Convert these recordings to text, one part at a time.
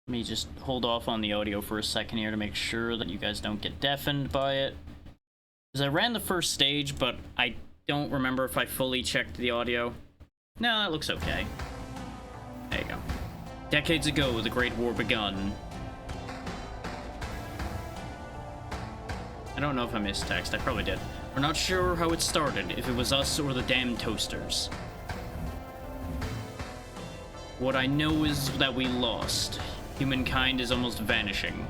Let me just hold off on the audio for a second here to make sure that you guys don't get deafened by it. Because I ran the first stage, but I don't remember if I fully checked the audio. No, that looks okay. There you go. Decades ago, the Great War begun. I don't know if I missed text. I probably did. We're not sure how it started, if it was us or the damn toasters. What I know is that we lost. Humankind is almost vanishing.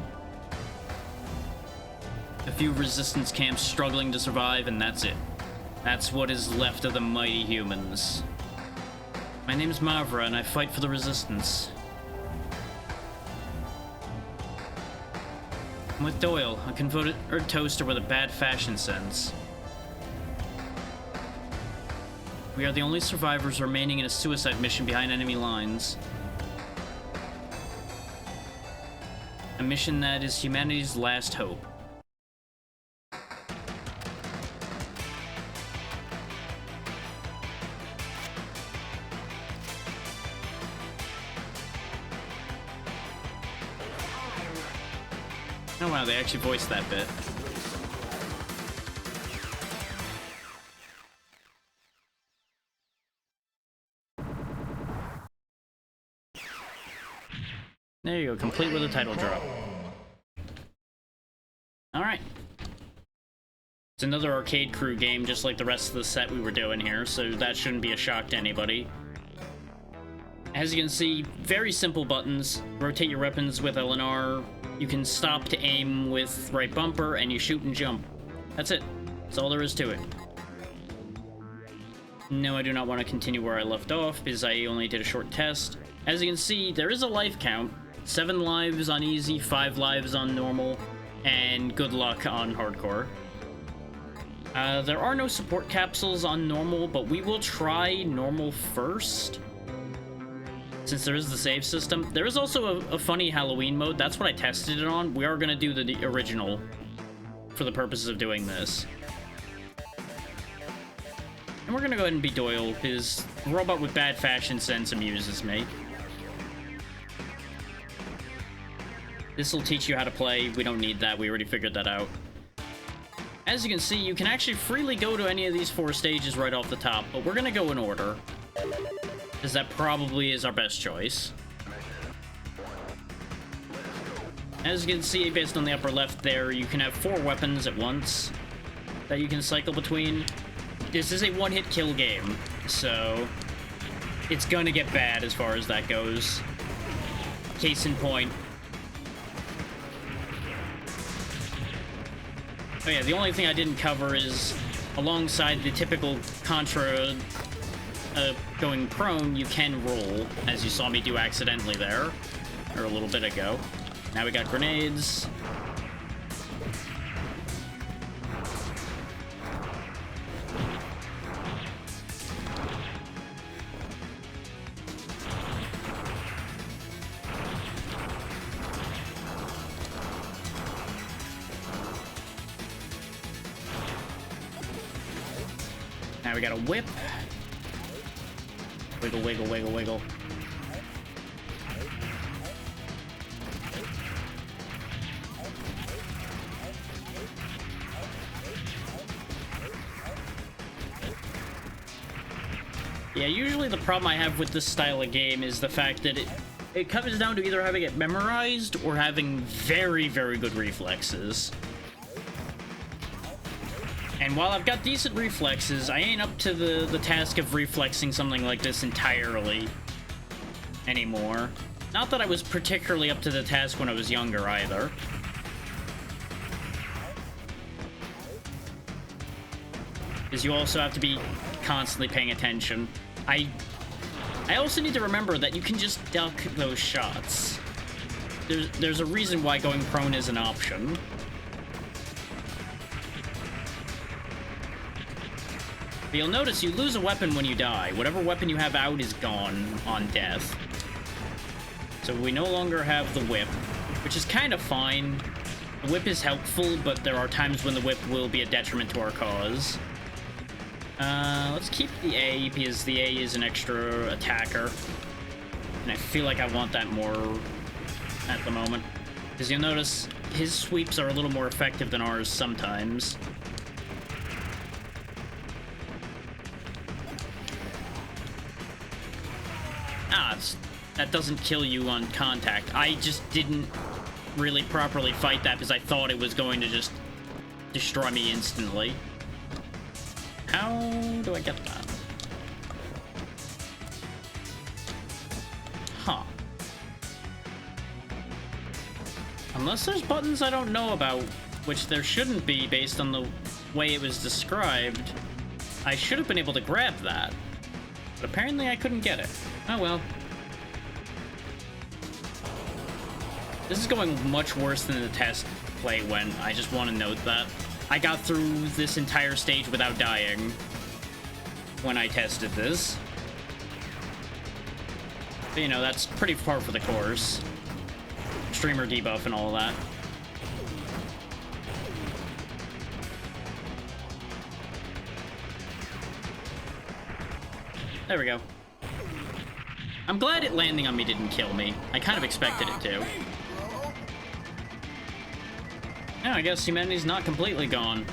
A few resistance camps struggling to survive, and that's it. That's what is left of the mighty humans. My name's Mavra, and I fight for the resistance. I'm with Doyle, a converted toaster with a bad fashion sense. We are the only survivors remaining in a suicide mission behind enemy lines. A mission that is humanity's last hope. Oh wow, they actually voiced that bit. There you go, complete with a title drop. Alright. It's another Arcade Crew game, just like the rest of the set we were doing here, so that shouldn't be a shock to anybody. As you can see, very simple buttons. Rotate your weapons with L and R. You can stop to aim with right bumper, and you shoot and jump. That's it. That's all there is to it. No, I do not want to continue where I left off, because I only did a short test. As you can see, there is a life count. 7 lives on easy, 5 lives on normal, and good luck on hardcore. There are no support capsules on normal, but we will try normal first, since there is the save system. There is also a funny Halloween mode. That's what I tested it on. We are going to do the original for the purposes of doing this. And we're going to go ahead and be Doyle, because a robot with bad fashion sense amuses me. This will teach you how to play. We don't need that. We already figured that out. As you can see, you can actually freely go to any of these 4 stages right off the top, but we're going to go in order, because that probably is our best choice. As you can see, based on the upper left there, you can have 4 weapons at once that you can cycle between. This is a one-hit kill game, so it's gonna get bad as far as that goes. Case in point. Oh yeah, the only thing I didn't cover is, alongside the typical Contra going prone, you can roll, as you saw me do accidentally there, or a little bit ago. Now we got grenades. Now we got a whip. Wiggle, wiggle, wiggle, wiggle. Yeah, usually the problem I have with this style of game is the fact that it comes down to either having it memorized or having very, very good reflexes. And while I've got decent reflexes, I ain't up to the task of reflexing something like this entirely anymore. Not that I was particularly up to the task when I was younger, either. Because you also have to be constantly paying attention. I also need to remember that you can just duck those shots. There's a reason why going prone is an option. But you'll notice you lose a weapon when you die. Whatever weapon you have out is gone on death. So we no longer have the whip, which is kind of fine. The whip is helpful, but there are times when the whip will be a detriment to our cause. Let's keep the A, because the A is an extra attacker. And I feel like I want that more at the moment. Because you'll notice his sweeps are a little more effective than ours sometimes. That doesn't kill you on contact. I just didn't really properly fight that because I thought it was going to just destroy me instantly. How do I get that? Huh. Unless there's buttons I don't know about, which there shouldn't be based on the way it was described, I should have been able to grab that. But apparently I couldn't get it. Oh well. This is going much worse than the test play went. I just want to note that. I got through this entire stage without dying when I tested this. But, you know, that's pretty par for the course. Streamer debuff and all of that. There we go. I'm glad it landing on me didn't kill me. I kind of expected it to. Yeah, I guess humanity's not completely gone.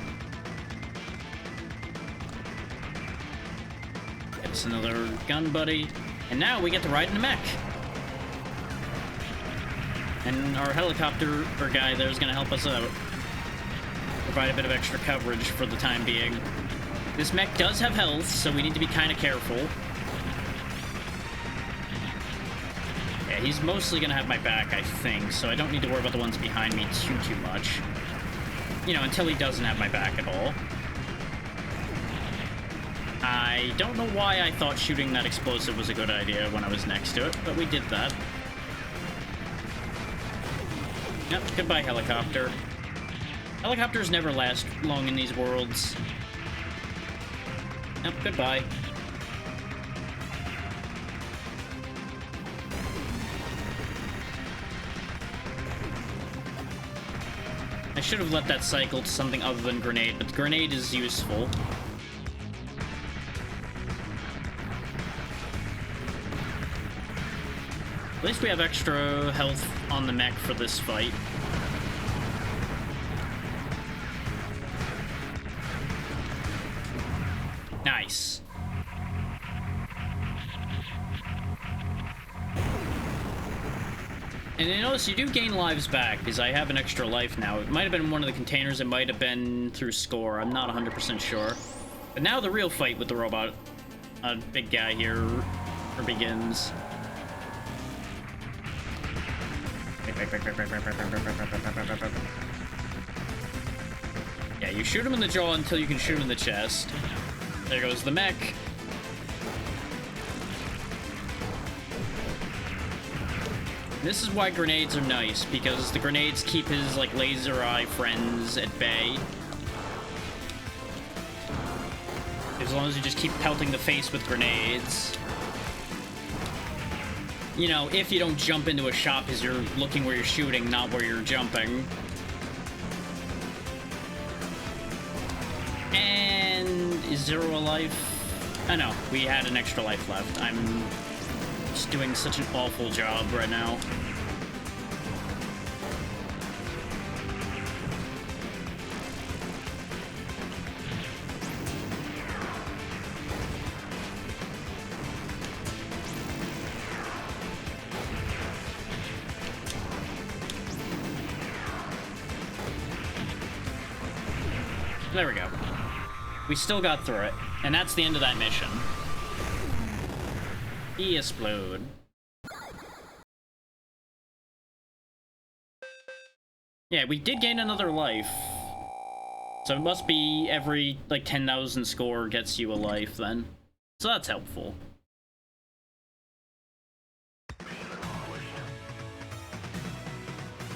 Get us another gun buddy. And now we get to ride in a mech. And our helicopter or guy there is going to help us out. Provide a bit of extra coverage for the time being. This mech does have health, so we need to be kind of careful. Yeah, he's mostly going to have my back, I think, so I don't need to worry about the ones behind me too much. You know, until he doesn't have my back at all. I don't know why I thought shooting that explosive was a good idea when I was next to it, but we did that. Yep, goodbye, helicopter. Helicopters never last long in these worlds. Yep, goodbye. I should have let that cycle to something other than grenade, but the grenade is useful. At least we have extra health on the mech for this fight. Nice. And you notice you do gain lives back, because I have an extra life now. It might have been one of the containers, it might have been through score, I'm not 100% sure. But now the real fight with the robot, big guy here, begins. Yeah, you shoot him in the jaw until you can shoot him in the chest. There goes the mech. This is why grenades are nice, because the grenades keep his, like, laser eye friends at bay. As long as you just keep pelting the face with grenades. You know, if you don't jump into a shop as you're looking where you're shooting, not where you're jumping. And is Zero alive? Oh no, we had an extra life left. I'm just doing such an awful job right now. There we go. We still got through it, and that's the end of that mission. Explode. Yeah, we did gain another life. So it must be every, like, 10,000 score gets you a life, then. So that's helpful.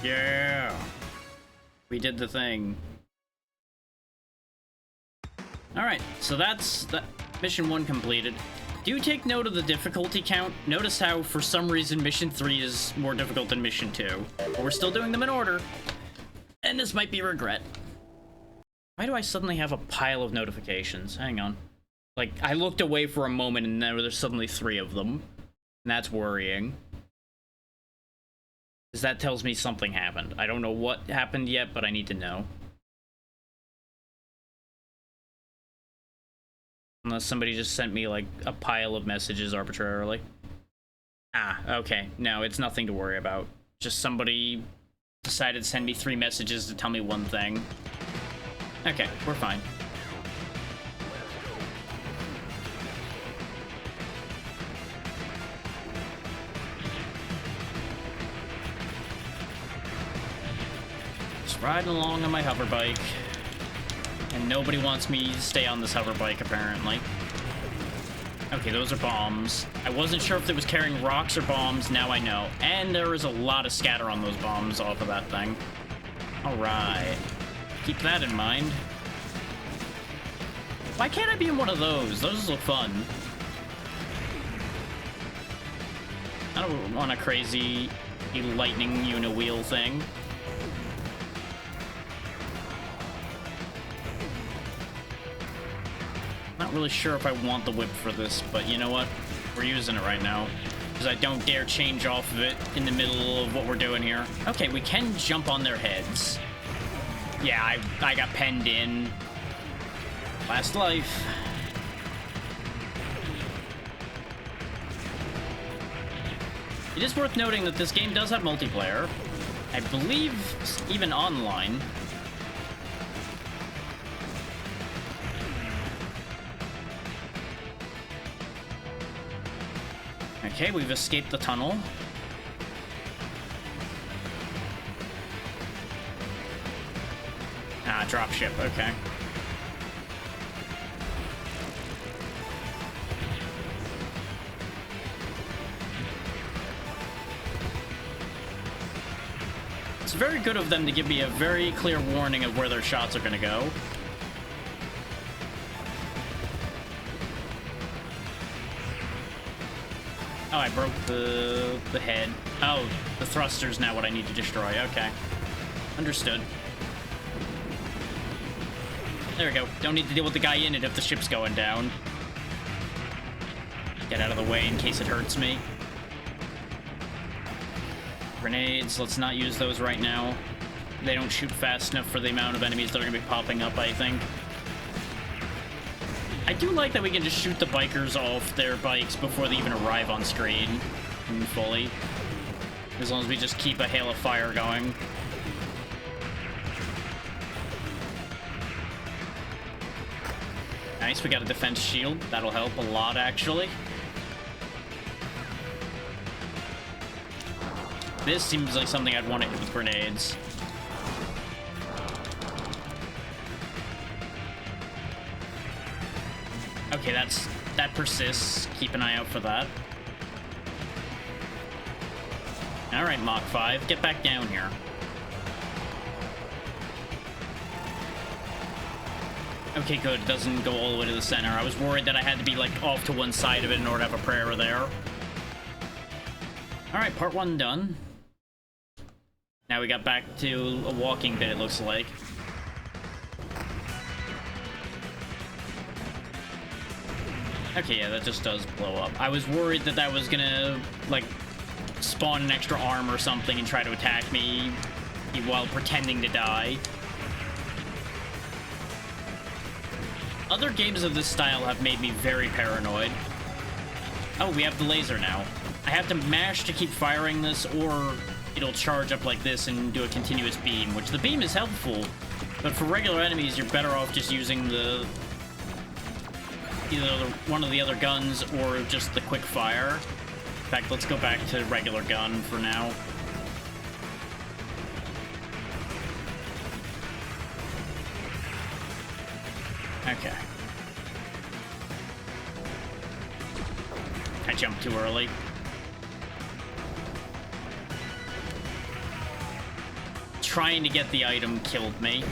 Yeah! We did the thing. Alright, so that's mission 1 completed. Do take note of the difficulty count. Notice how, for some reason, mission 3 is more difficult than mission 2. But we're still doing them in order. And this might be regret. Why do I suddenly have a pile of notifications? Hang on. Like, I looked away for a moment and there's suddenly 3 of them. And that's worrying. Because that tells me something happened. I don't know what happened yet, but I need to know. Unless somebody just sent me, like, a pile of messages arbitrarily. Ah, okay. No, it's nothing to worry about. Just somebody decided to send me 3 messages to tell me one thing. Okay, we're fine. Just riding along on my hover bike. And nobody wants me to stay on this hover bike, apparently. Okay, those are bombs. I wasn't sure if it was carrying rocks or bombs, now I know. And there is a lot of scatter on those bombs off of that thing. Alright. Keep that in mind. Why can't I be in one of those? Those look fun. I don't want a crazy lightning uni-wheel thing. Not really sure if I want the whip for this, but you know what? We're using it right now. Because I don't dare change off of it in the middle of what we're doing here. Okay, we can jump on their heads. Yeah, I got penned in. Last life. It is worth noting that this game does have multiplayer. I believe even online. Okay, we've escaped the tunnel. Ah, dropship, okay. It's very good of them to give me a very clear warning of where their shots are gonna go. Oh, I broke the head. Oh, the thruster's now what I need to destroy. Okay. Understood. There we go. Don't need to deal with the guy in it if the ship's going down. Get out of the way in case it hurts me. Grenades, let's not use those right now. They don't shoot fast enough for the amount of enemies that are going to be popping up, I think. I do like that we can just shoot the bikers off their bikes before they even arrive on screen fully. As long as we just keep a hail of fire going. Nice, we got a defense shield. That'll help a lot, actually. This seems like something I'd want to hit with grenades. Okay, that persists. Keep an eye out for that. Alright, Mach 5, get back down here. Okay, good. It doesn't go all the way to the center. I was worried that I had to be, like, off to one side of it in order to have a prayer there. Alright, part 1 done. Now we got back to a walking bit, it looks like. Okay, yeah, that just does blow up. I was worried that that was gonna, like, spawn an extra arm or something and try to attack me while pretending to die. Other games of this style have made me very paranoid. Oh, we have the laser now. I have to mash to keep firing this, or it'll charge up like this and do a continuous beam, which the beam is helpful, but for regular enemies, you're better off just using the either one of the other guns or just the quick fire. In fact, let's go back to regular gun for now. Okay. I jumped too early. Trying to get the item killed me.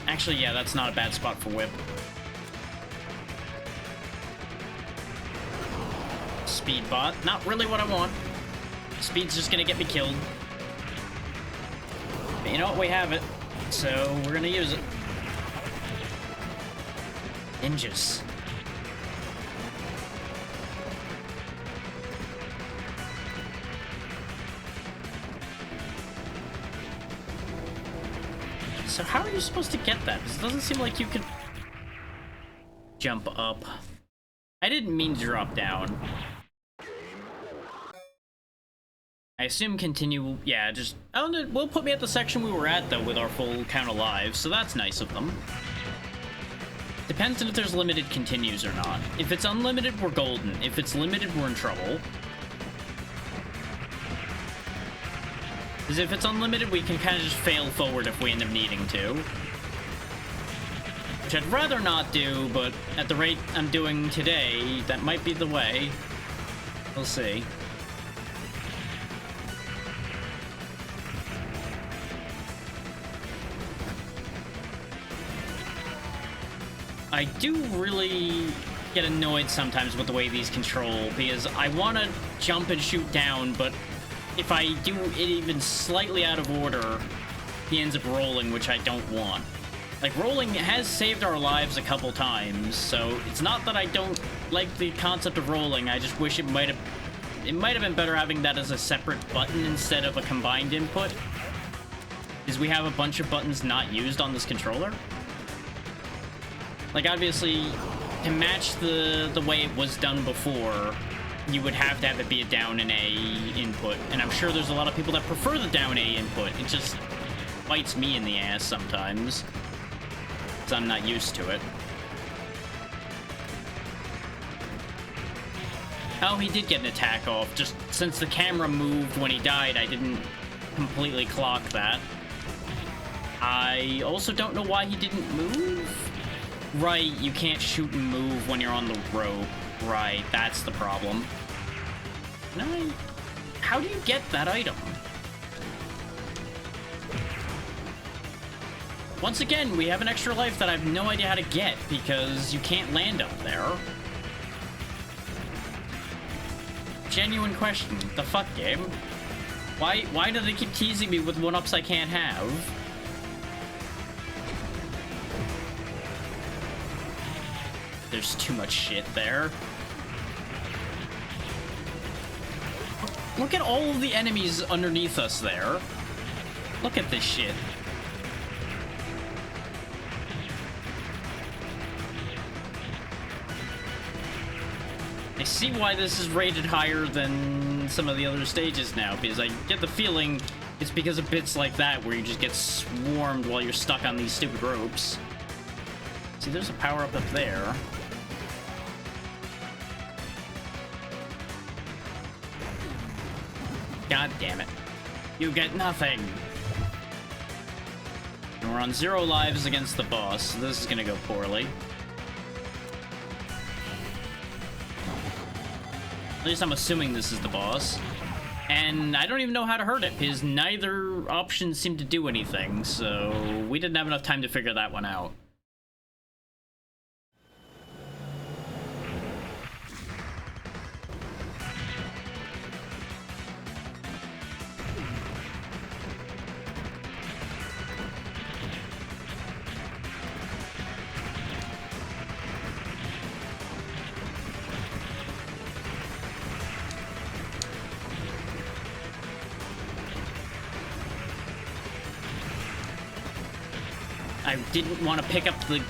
Actually, yeah, that's not a bad spot for whip. Speed bot, not really what I want. Speed's just gonna get me killed. But you know what, we have it. So, we're gonna use it. Ninjas. So how are you supposed to get that? Because it doesn't seem like you could jump up. I didn't mean to drop down. I assume continue, yeah, just, will put me at the section we were at, though, with our full count of lives, so that's nice of them. Depends on if there's limited continues or not. If it's unlimited, we're golden. If it's limited, we're in trouble. Because if it's unlimited, we can kind of just fail forward if we end up needing to. Which I'd rather not do, but at the rate I'm doing today, that might be the way. We'll see. I do really get annoyed sometimes with the way these control, because I want to jump and shoot down, but if I do it even slightly out of order, he ends up rolling, which I don't want. Like, rolling has saved our lives a couple times, so it's not that I don't like the concept of rolling, I just wish it might have been better having that as a separate button instead of a combined input, because we have a bunch of buttons not used on this controller. Like, obviously, to match the way it was done before, you would have to have it be a down and A input, and I'm sure there's a lot of people that prefer the down A input. It just bites me in the ass sometimes, because I'm not used to it. Oh, he did get an attack off. Just since the camera moved when he died, I didn't completely clock that. I also don't know why he didn't move. Right, you can't shoot and move when you're on the rope. Right, that's the problem. How do you get that item? Once again, we have an extra life that I have no idea how to get, because you can't land up there. Genuine question. The fuck, game? Why do they keep teasing me with one-ups I can't have? There's too much shit there. Look at all of the enemies underneath us there. Look at this shit. I see why this is rated higher than some of the other stages now, because I get the feeling it's because of bits like that where you just get swarmed while you're stuck on these stupid ropes. See, there's a power-up up there. God damn it. You get nothing. And we're on 0 lives against the boss, so this is gonna go poorly. At least I'm assuming this is the boss. And I don't even know how to hurt it, because neither option seemed to do anything, so we didn't have enough time to figure that one out. I didn't want to pick up the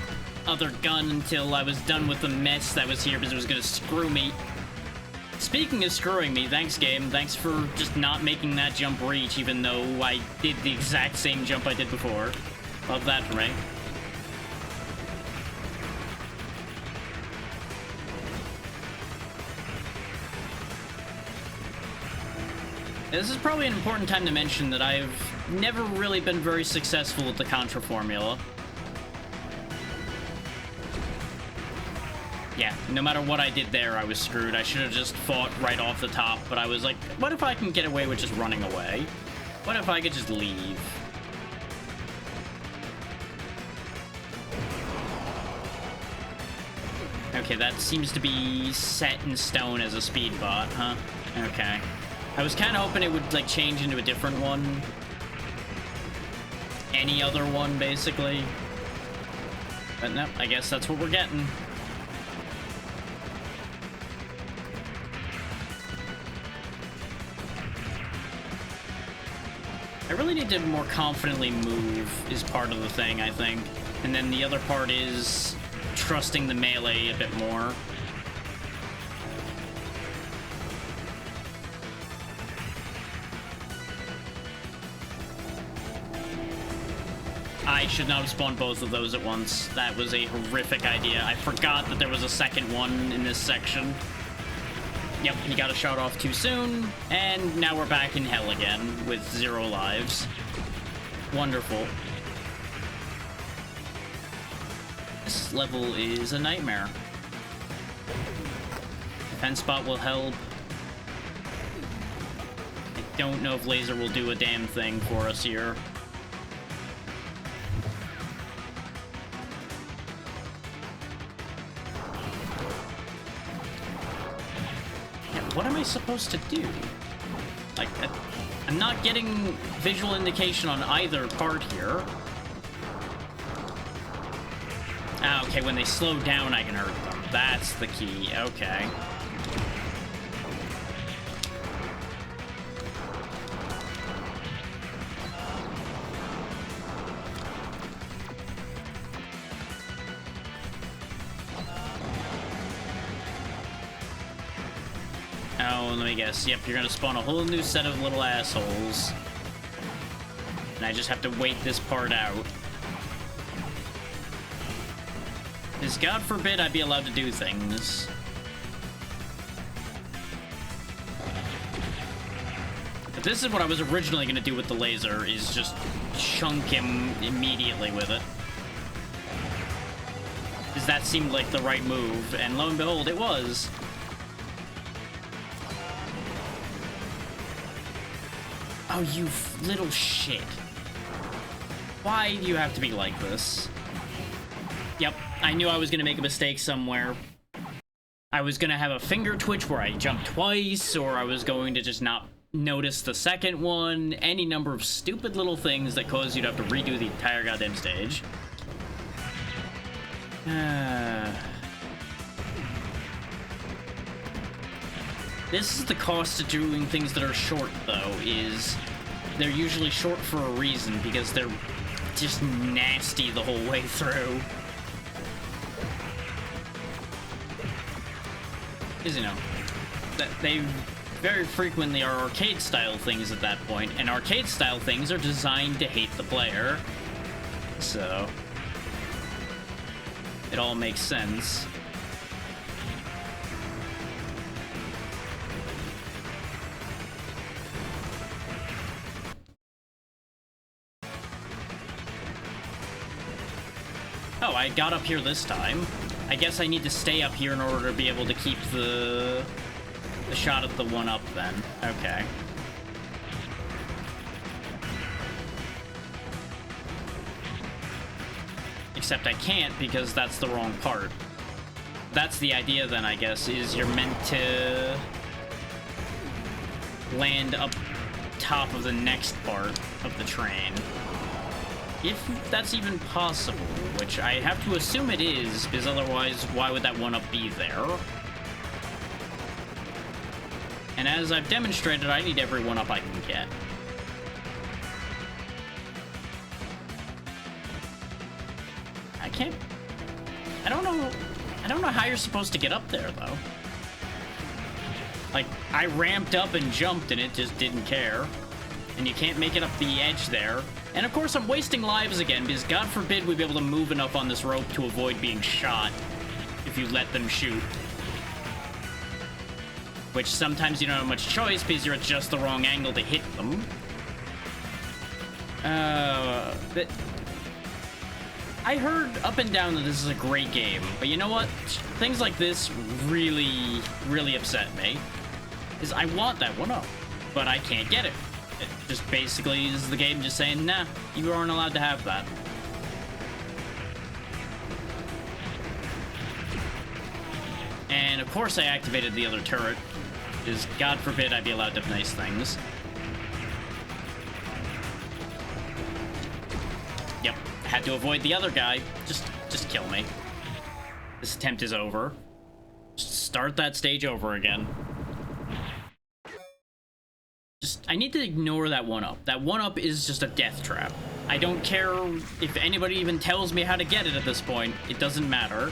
other gun until I was done with the mess that was here, because it was going to screw me. Speaking of screwing me, thanks, game. Thanks for just not making that jump reach, even though I did the exact same jump I did before. Love that for me. This is probably an important time to mention that I've never really been very successful with the Contra formula. Yeah, no matter what I did there, I was screwed. I should have just fought right off the top, but I was like, what if I can get away with just running away? What if I could just leave? Okay, that seems to be set in stone as a speed bot, huh? Okay. I was kind of hoping it would, like, change into a different one. Any other one, basically. But no, I guess that's what we're getting. I really need to more confidently move is part of the thing, I think. And then the other part is trusting the melee a bit more. I should not have spawned both of those at once. That was a horrific idea. I forgot that there was a second one in this section. Yep, he got a shot off too soon, and now we're back in hell again with 0 lives. Wonderful. This level is a nightmare. Defense spot will help. I don't know if laser will do a damn thing for us here. What am I supposed to do? Like, I'm not getting visual indication on either part here. Ah, okay, when they slow down, I can hurt them. That's the key. Okay. Oh, let me guess. Yep, you're gonna spawn a whole new set of little assholes. And I just have to wait this part out. Because God forbid I be allowed to do things. But this is what I was originally gonna do with the laser, is just chunk him immediately with it. Because that seemed like the right move, and lo and behold, it was. Oh, you little shit. Why do you have to be like this? Yep, I knew I was gonna make a mistake somewhere. I was gonna have a finger twitch where I jumped twice, or I was going to just not notice the second one. Any number of stupid little things that cause you to have to redo the entire goddamn stage. This is the cost of doing things that are short, though, is they're usually short for a reason, because they're just nasty the whole way through. Because, you know, that they very frequently are arcade-style things at that point, and arcade-style things are designed to hate the player. So it all makes sense. Oh, I got up here this time. I guess I need to stay up here in order to be able to keep the shot at the one up then. Okay. Except I can't because that's the wrong part. That's the idea then, I guess, is you're meant to land up top of the next part of the train. If that's even possible, which I have to assume it is, because otherwise, why would that one-up be there? And as I've demonstrated, I need every one-up I can get. I can't... I don't know how you're supposed to get up there, though. Like, I ramped up and jumped, and it just didn't care. And you can't make it up the edge there. And of course, I'm wasting lives again, because God forbid we be able to move enough on this rope to avoid being shot if you let them shoot. Which sometimes you don't have much choice because you're at just the wrong angle to hit them. But I heard up and down that this is a great game, but you know what? Things like this really, really upset me. Is I want that one up, but I can't get it. It just basically is the game just saying, nah, you aren't allowed to have that. And of course I activated the other turret, because God forbid I be allowed to have nice things. Yep, had to avoid the other guy. Just kill me. This attempt is over. Just start that stage over again. Just, I need to ignore that 1-up. That 1-up is just a death trap. I don't care if anybody even tells me how to get it at this point. It doesn't matter.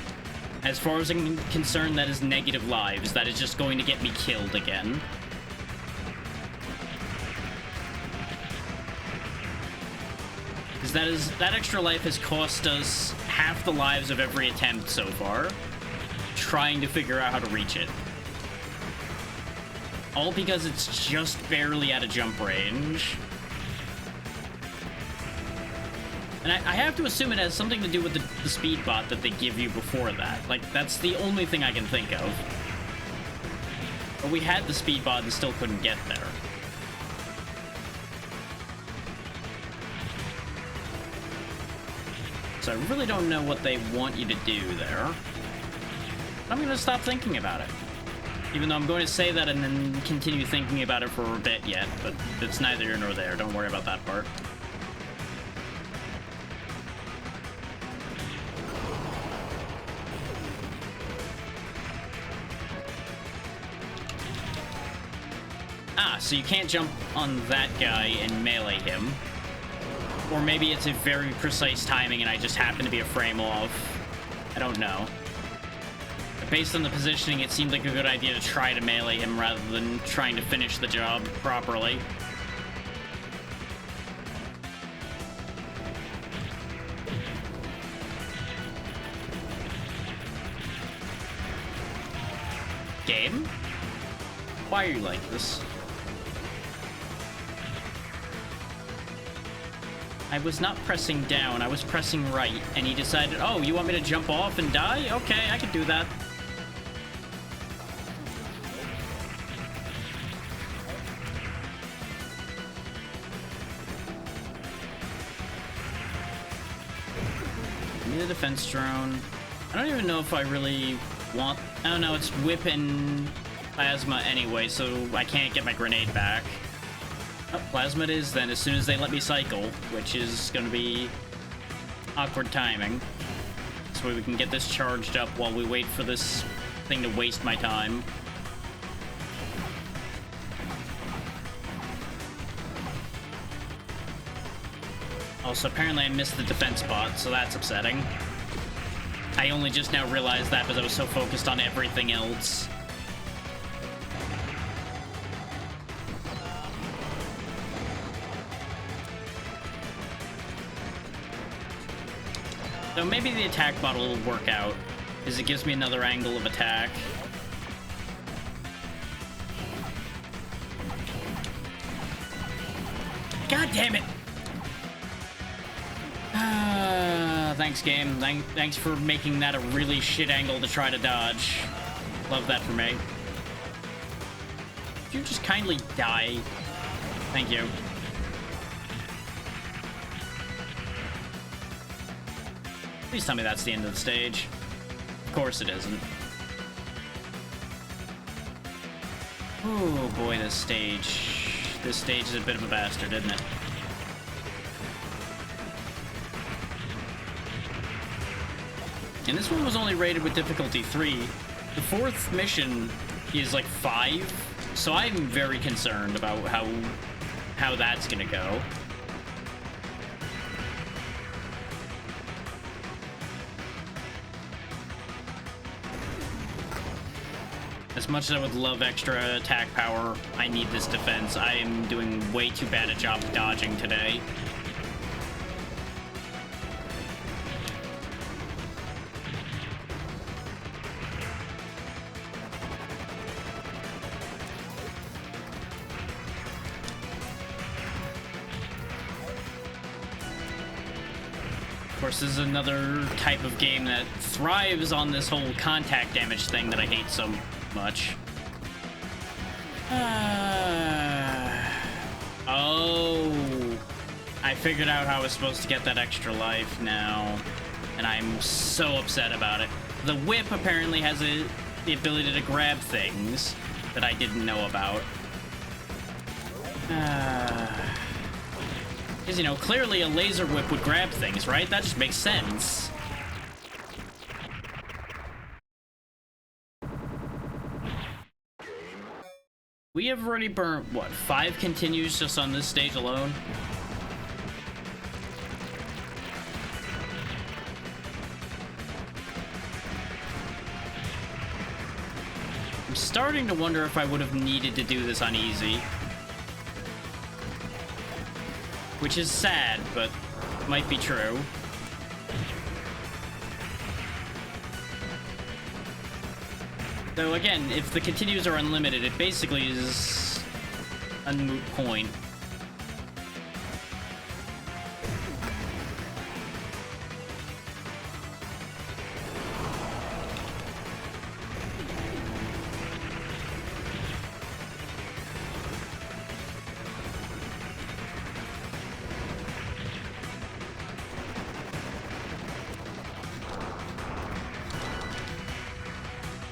As far as I'm concerned, that is negative lives. That is just going to get me killed again. Because that extra life has cost us half the lives of every attempt so far, trying to figure out how to reach it. All because it's just barely out of jump range. And I have to assume it has something to do with the speed bot that they give you before that. Like, that's the only thing I can think of. But we had the speed bot and still couldn't get there. So I really don't know what they want you to do there. I'm going to stop thinking about it. Even though I'm going to say that and then continue thinking about it for a bit yet, but it's neither here nor there. Don't worry about that part. Ah, so you can't jump on that guy and melee him. Or maybe it's a very precise timing and I just happen to be a frame off. I don't know. But based on the positioning, it seemed like a good idea to try to melee him rather than trying to finish the job properly. Game? Why are you like this? I was not pressing down, I was pressing right, and he decided, oh, you want me to jump off and die? Okay, I can do that. I need a defense drone. I don't even know if I really want... I don't know, it's whip and plasma anyway, so I can't get my grenade back. Oh, plasma it is then, as soon as they let me cycle, which is going to be awkward timing. So we can get this charged up while we wait for this thing to waste my time. Also, apparently I missed the defense bot, so that's upsetting. I only just now realized that because I was so focused on everything else. So maybe the attack bot will work out, because it gives me another angle of attack. God damn it! Thanks, game. Thanks for making that a really shit angle to try to dodge. Love that for me. Could you just kindly die? Thank you. Please tell me that's the end of the stage. Of course it isn't. Oh boy, this stage. This stage is a bit of a bastard, isn't it? And this one was only rated with difficulty 3. The fourth mission is like 5, so I'm very concerned about how that's gonna go. As much as I would love extra attack power, I need this defense. I am doing way too bad a job of dodging today. Of course, this is another type of game that thrives on this whole contact damage thing that I hate so much. Oh, I figured out how I was supposed to get that extra life now, and I'm so upset about it. The whip apparently has the ability to grab things that I didn't know about. Because, you know, clearly a laser whip would grab things, right? That just makes sense. We have already burnt, what, 5 continues just on this stage alone? I'm starting to wonder if I would have needed to do this on easy. Which is sad, but might be true. So again, if the continues are unlimited, it basically is a moot point.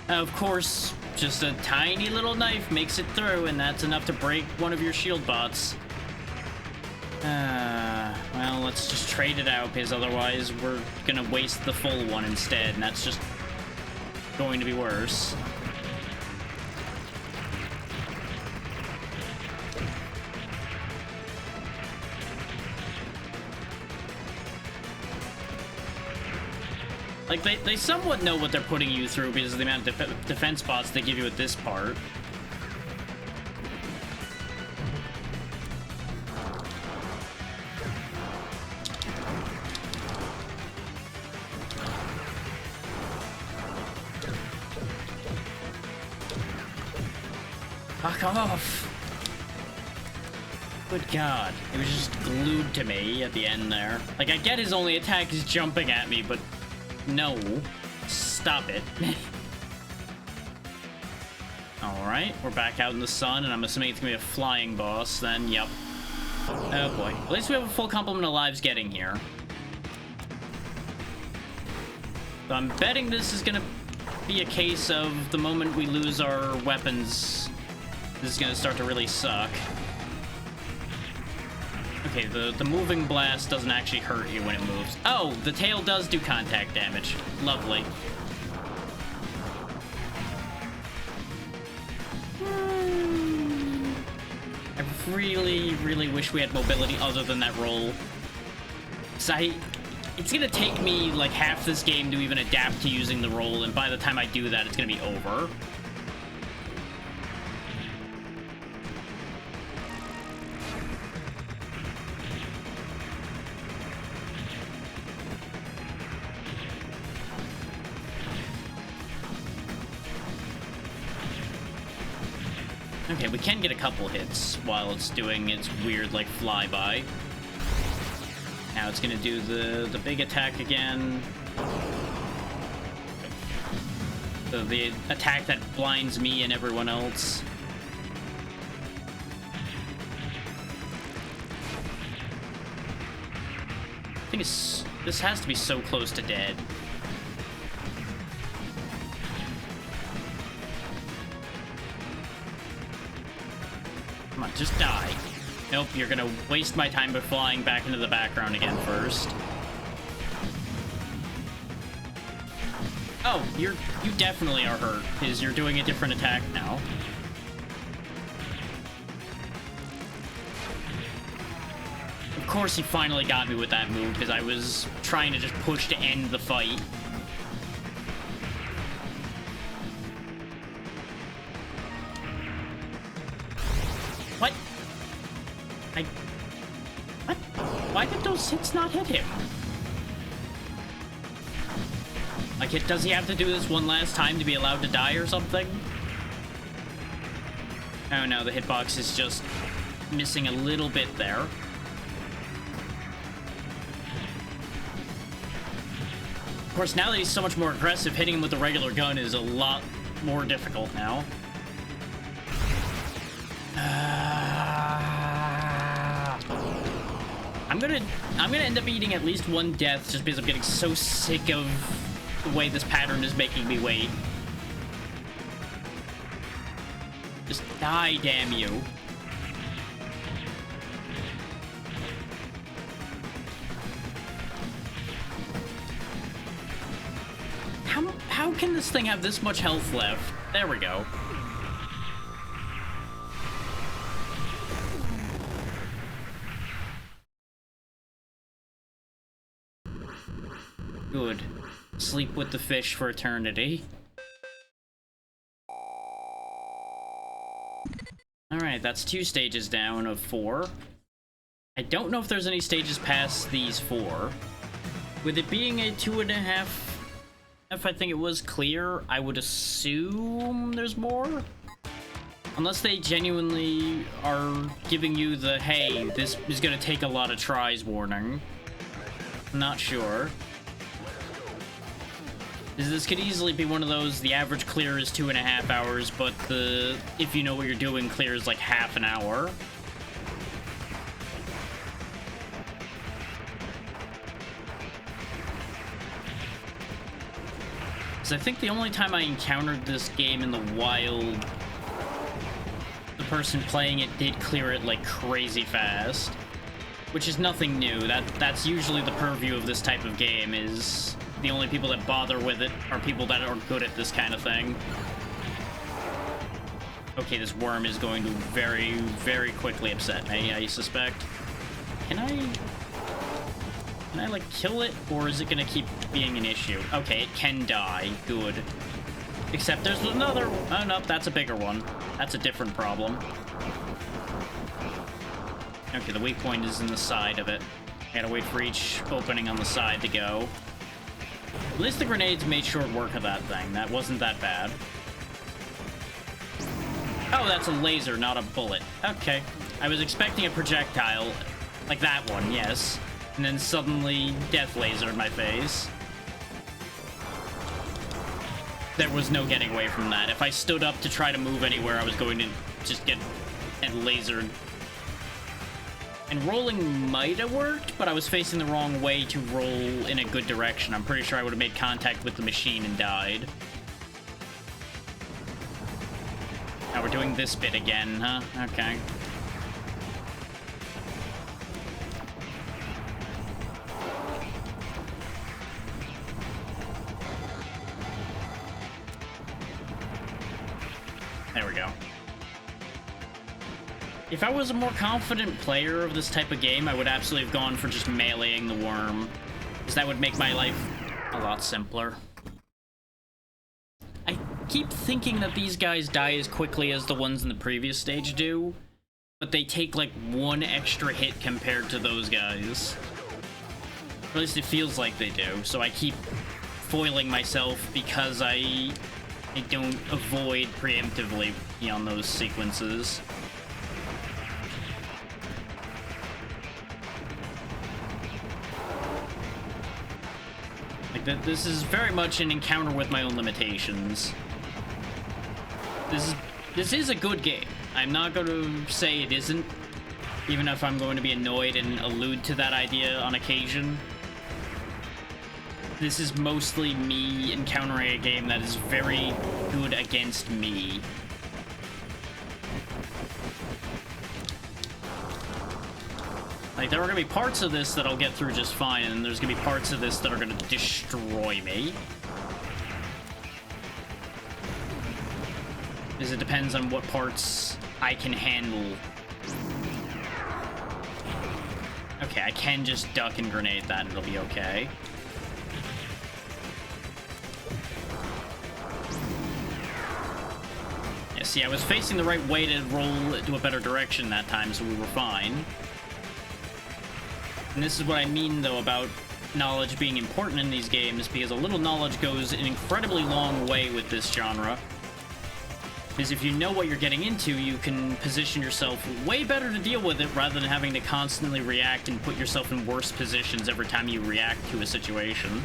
Of course, just a tiny little knife makes it through, and that's enough to break one of your shield bots. Well, let's just trade it out, because otherwise we're gonna waste the full one instead, and that's just going to be worse. Like, they somewhat know what they're putting you through because of the amount of defense bots they give you at this part. Fuck off! Good God. It was just glued to me at the end there. Like, I get his only attack is jumping at me, but... no. Stop it. Alright, we're back out in the sun, and I'm assuming it's gonna be a flying boss, then, yep. Oh boy. At least we have a full complement of lives getting here. So I'm betting this is gonna be a case of the moment we lose our weapons, this is gonna start to really suck. Okay, the moving blast doesn't actually hurt you when it moves. Oh, the tail does do contact damage. Lovely. I really, really wish we had mobility other than that roll. It's gonna take me like half this game to even adapt to using the roll, and by the time I do that, it's gonna be over. Okay, we can get a couple hits while it's doing its weird, like, flyby. Now it's gonna do the big attack again. So the attack that blinds me and everyone else. I think this has to be so close to dead. Come on, just die. Nope, you're gonna waste my time by flying back into the background again first. Oh, you definitely are hurt, because you're doing a different attack now. Of course he finally got me with that move, because I was trying to just push to end the fight. What? What? Why did those hits not hit him? Like, does he have to do this one last time to be allowed to die or something? Oh no, the hitbox is just missing a little bit there. Of course, now that he's so much more aggressive, hitting him with the regular gun is a lot more difficult now. I'm gonna end up eating at least one death just because I'm getting so sick of the way this pattern is making me wait. Just die, damn you. How can this thing have this much health left? There we go. Good. Sleep with the fish for eternity. Alright, that's 2 stages down of 4. I don't know if there's any stages past these 4. With it being a 2.5, if I think it was clear, I would assume there's more? Unless they genuinely are giving you the, hey, this is gonna take a lot of tries warning. I'm not sure. This could easily be one of those, the average clear is 2.5 hours, but the, if you know what you're doing, clear is like half an hour. So I think the only time I encountered this game in the wild, the person playing it did clear it like crazy fast, which is nothing new. That's usually the purview of this type of game, is the only people that bother with it are people that are good at this kind of thing. Okay, this worm is going to very, very quickly upset me, I suspect. Can I, like, kill it, or is it gonna keep being an issue? Okay, it can die. Good. Except there's another... Oh, no, that's a bigger one. That's a different problem. Okay, the weak point is in the side of it. I gotta wait for each opening on the side to go. At least the grenades made short work of that thing. That wasn't that bad. Oh, that's a laser, not a bullet. Okay. I was expecting a projectile. Like that one, yes. And then suddenly, death laser in my face. There was no getting away from that. If I stood up to try to move anywhere, I was going to just get lasered. And rolling might have worked, but I was facing the wrong way to roll in a good direction. I'm pretty sure I would have made contact with the machine and died. Now we're doing this bit again, huh? Okay. There we go. If I was a more confident player of this type of game, I would absolutely have gone for just meleeing the worm, because that would make my life a lot simpler. I keep thinking that these guys die as quickly as the ones in the previous stage do, but they take like 1 extra hit compared to those guys. Or at least it feels like they do, so I keep foiling myself because I don't avoid preemptively beyond those sequences. Like, this is very much an encounter with my own limitations. This is a good game. I'm not going to say it isn't, even if I'm going to be annoyed and allude to that idea on occasion. This is mostly me encountering a game that is very good against me. Like, there are going to be parts of this that I'll get through just fine, and there's going to be parts of this that are going to destroy me. Because it depends on what parts I can handle. Okay, I can just duck and grenade that and it'll be okay. Yeah, see, I was facing the right way to roll to a better direction that time, so we were fine. And this is what I mean, though, about knowledge being important in these games, because a little knowledge goes an incredibly long way with this genre. Because if you know what you're getting into, you can position yourself way better to deal with it rather than having to constantly react and put yourself in worse positions every time you react to a situation.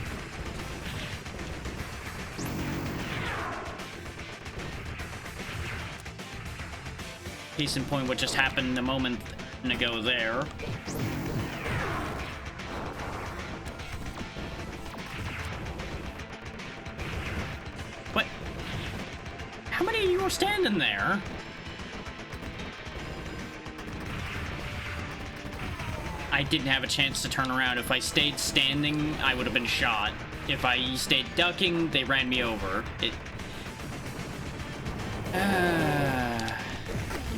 Case in point, what just happened a moment ago there. What? How many of you are standing there? I didn't have a chance to turn around. If I stayed standing, I would have been shot. If I stayed ducking, they ran me over. Give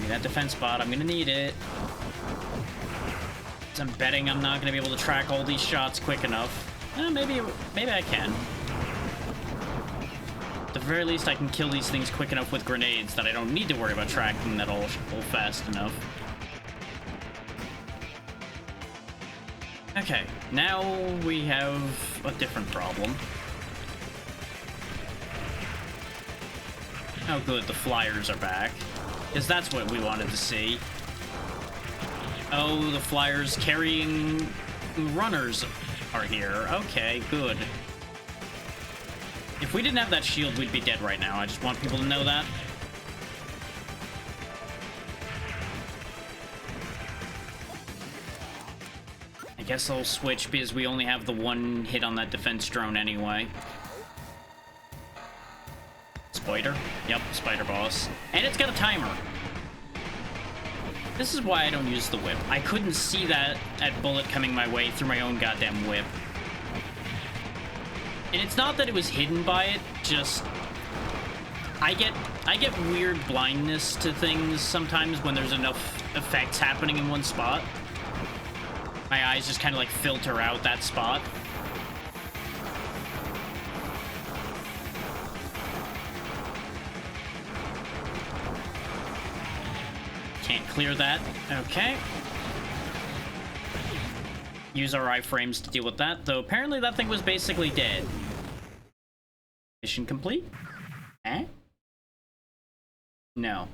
me that defense bot. I'm gonna need it. I'm betting I'm not gonna be able to track all these shots quick enough. Maybe I can. At the very least, I can kill these things quick enough with grenades that I don't need to worry about tracking that all fast enough. Okay, now we have a different problem. Oh good, the flyers are back. Because that's what we wanted to see. Oh, the flyers carrying runners are here. Okay, good. If we didn't have that shield, we'd be dead right now. I just want people to know that. I guess I'll switch because we only have the one hit on that defense drone anyway. Spider? Yep, spider boss. And it's got a timer. This is why I don't use the whip. I couldn't see that bullet coming my way through my own goddamn whip. And it's not that it was hidden by it, just I get weird blindness to things sometimes when there's enough effects happening in one spot. My eyes just kind of like filter out that spot. Can't clear that. Okay. Use our iframes to deal with that, though apparently that thing was basically dead. Mission complete? Eh? No.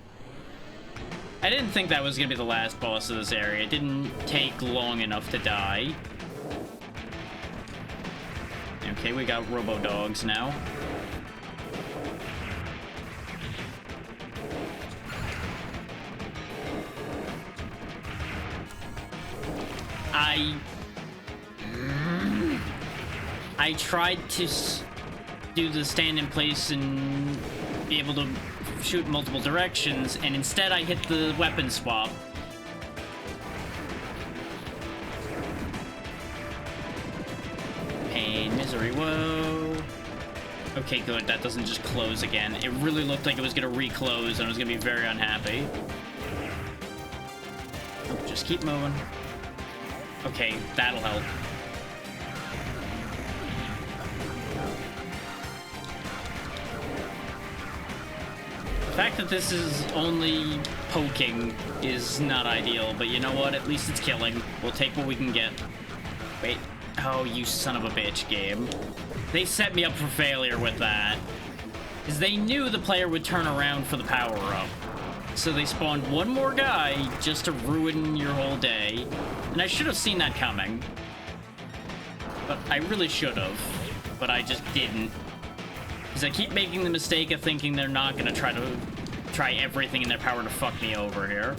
I didn't think that was gonna be the last boss of this area. It didn't take long enough to die. Okay, we got robo-dogs now. I tried to do the stand in place and be able to shoot in multiple directions, and instead I hit the weapon swap. Pain, misery, woe. Okay, good. That doesn't just close again. It really looked like it was going to reclose, and I was going to be very unhappy. Oh, just keep moving. Okay, that'll help. The fact that this is only poking is not ideal, but you know what? At least it's killing. We'll take what we can get. Wait. Oh, you son of a bitch, game. They set me up for failure with that. Because they knew the player would turn around for the power-up. So they spawned one more guy just to ruin your whole day. And I should have seen that coming. But I really should have. But I just didn't. Because I keep making the mistake of thinking they're not going to try everything in their power to fuck me over here.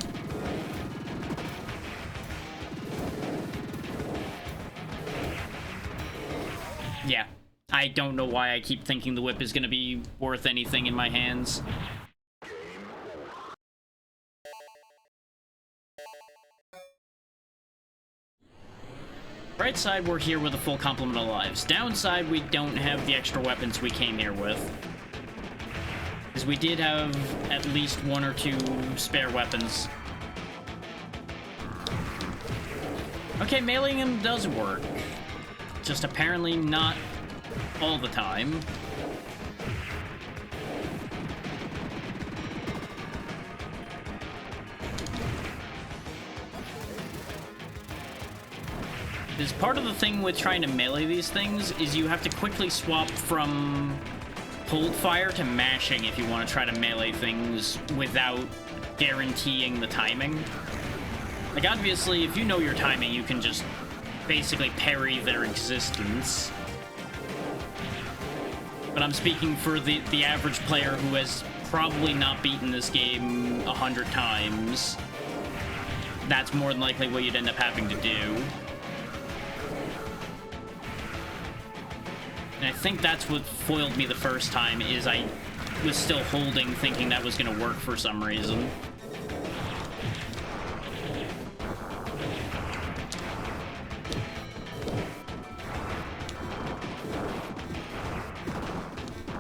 Yeah. I don't know why I keep thinking the whip is going to be worth anything in my hands. Right side, we're here with a full complement of lives. Downside, we don't have the extra weapons we came here with. Because we did have at least one or two spare weapons. Okay, meleeing him does work. Just apparently not all the time. Because part of the thing with trying to melee these things is you have to quickly swap from hold fire to mashing if you want to try to melee things without guaranteeing the timing. Like, obviously, if you know your timing, you can just basically parry their existence. But I'm speaking for the average player who has probably not beaten this game 100 times. That's more than likely what you'd end up having to do. And I think that's what foiled me the first time, is I was still holding, thinking that was going to work for some reason.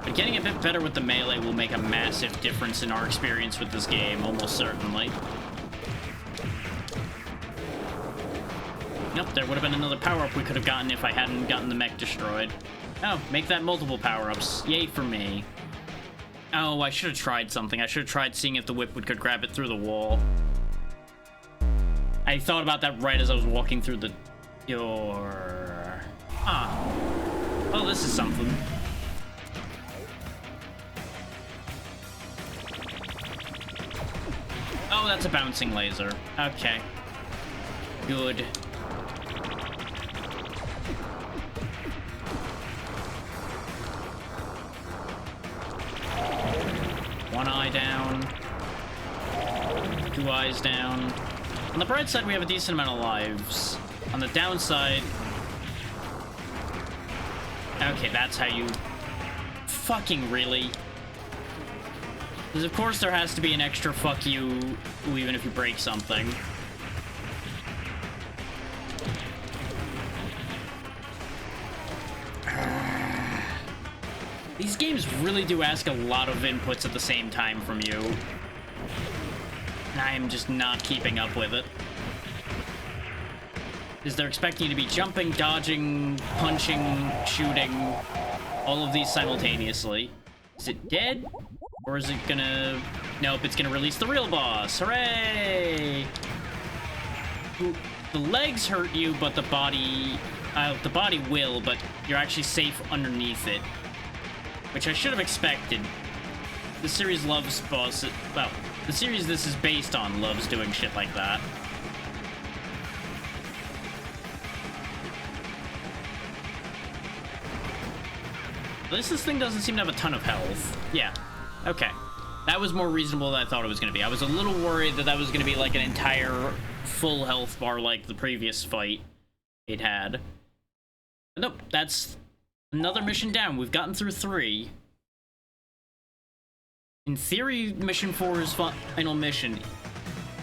But getting a bit better with the melee will make a massive difference in our experience with this game, almost certainly. Nope, there would have been another power-up we could have gotten if I hadn't gotten the mech destroyed. Oh, make that multiple power-ups. Yay for me. Oh, I should have tried something. I should have tried seeing if the whip could grab it through the wall. I thought about that right as I was walking through the door. Ah. Oh, this is something. Oh, that's a bouncing laser. Okay. Good. One eye down. Two eyes down. On the bright side, we have a decent amount of lives. On the downside... Okay, that's how you... Fucking really? Because of course there has to be an extra fuck you, even if you break something. These games really do ask a lot of inputs at the same time from you. And I am just not keeping up with it. Because they're expecting you to be jumping, dodging, punching, shooting, all of these simultaneously. Is it dead? Or is it gonna... Nope, it's gonna release the real boss. Hooray! The legs hurt you, but the body will, but you're actually safe underneath it. Which I should have expected. The series loves bosses... Well, the series this is based on loves doing shit like that. At least this thing doesn't seem to have a ton of health. Yeah. Okay. That was more reasonable than I thought it was going to be. I was a little worried that that was going to be like an entire full health bar like the previous fight it had. But nope, that's another mission down. We've gotten through 3. In theory, mission 4 is final mission.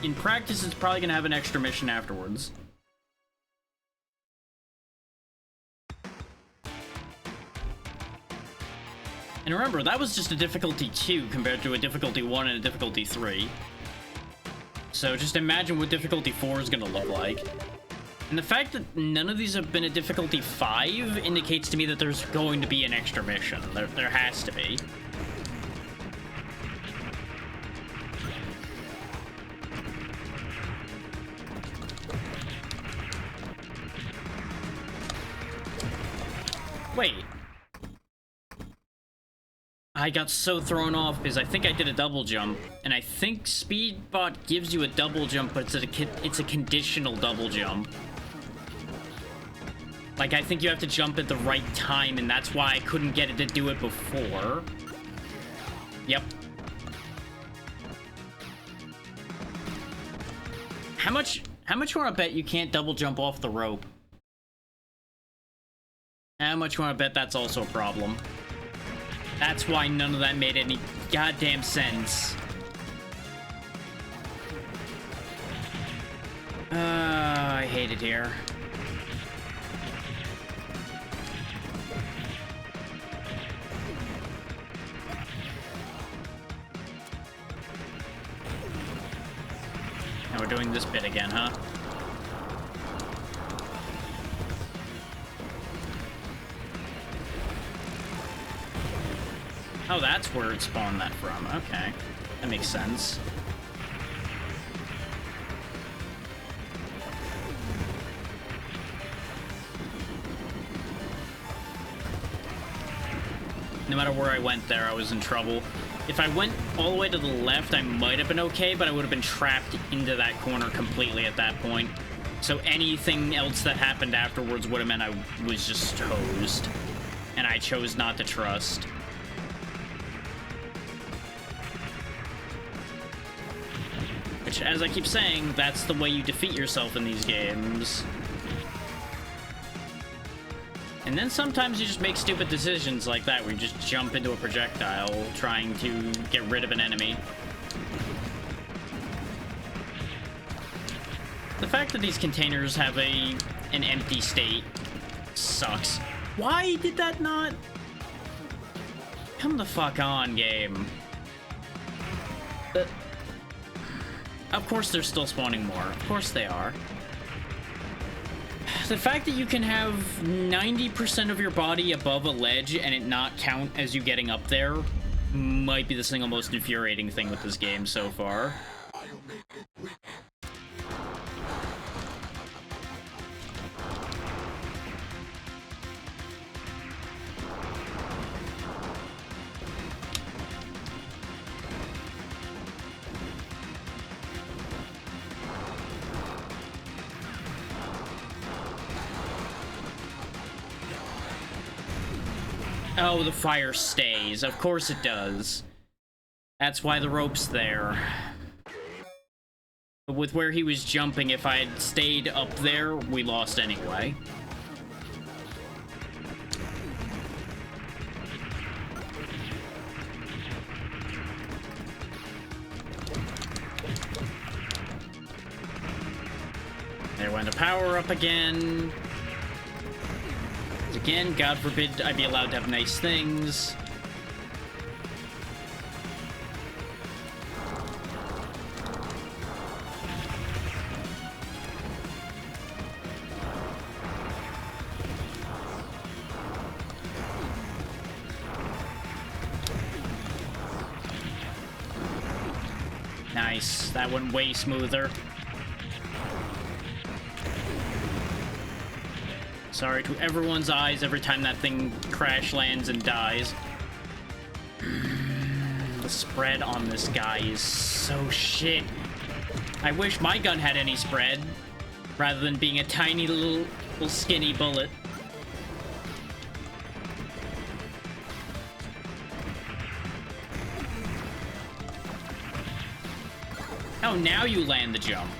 In practice, it's probably going to have an extra mission afterwards. And remember, that was just a difficulty 2 compared to a difficulty 1 and a difficulty 3. So just imagine what difficulty 4 is going to look like. And the fact that none of these have been a difficulty 5 indicates to me that there's going to be an extra mission. There has to be. Wait. I got so thrown off because I think I did a double jump, and I think Speedbot gives you a double jump, but it's a conditional double jump. Like, I think you have to jump at the right time, and that's why I couldn't get it to do it before. Yep. How much you want to bet you can't double jump off the rope? How much you want to bet that's also a problem? That's why none of that made any goddamn sense. I hate it here. Now we're doing this bit again, huh? Oh, that's where it spawned that from. Okay. That makes sense. No matter where I went there, I was in trouble. If I went all the way to the left, I might have been okay, but I would have been trapped into that corner completely at that point. So anything else that happened afterwards would have meant I was just toast. And I chose not to trust. Which, as I keep saying, that's the way you defeat yourself in these games. And then sometimes you just make stupid decisions like that, where you just jump into a projectile trying to get rid of an enemy. The fact that these containers have an empty state sucks. Why did that not... Come the fuck on, game. Of course they're still spawning more. Of course they are. The fact that you can have 90% of your body above a ledge and it not count as you getting up there might be the single most infuriating thing with this game so far. Oh, the fire stays. Of course it does. That's why the rope's there. But with where he was jumping, if I had stayed up there, we lost anyway. There went the power up again. Again, God forbid I'd be allowed to have nice things. Nice. That went way smoother. Sorry to everyone's eyes every time that thing crash lands and dies. The spread on this guy is so shit. I wish my gun had any spread, rather than being a tiny little skinny bullet. Oh, now you land the jump.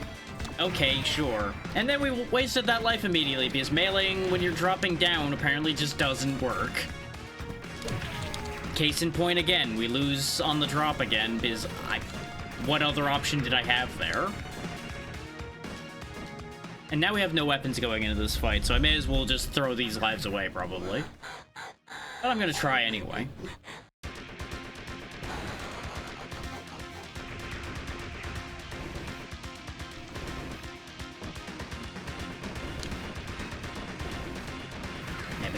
Okay, sure. And then we wasted that life immediately, because meleeing when you're dropping down apparently just doesn't work. Case in point again, we lose on the drop again, because what other option did I have there? And now we have no weapons going into this fight, so I may as well just throw these lives away, probably. But I'm gonna try anyway.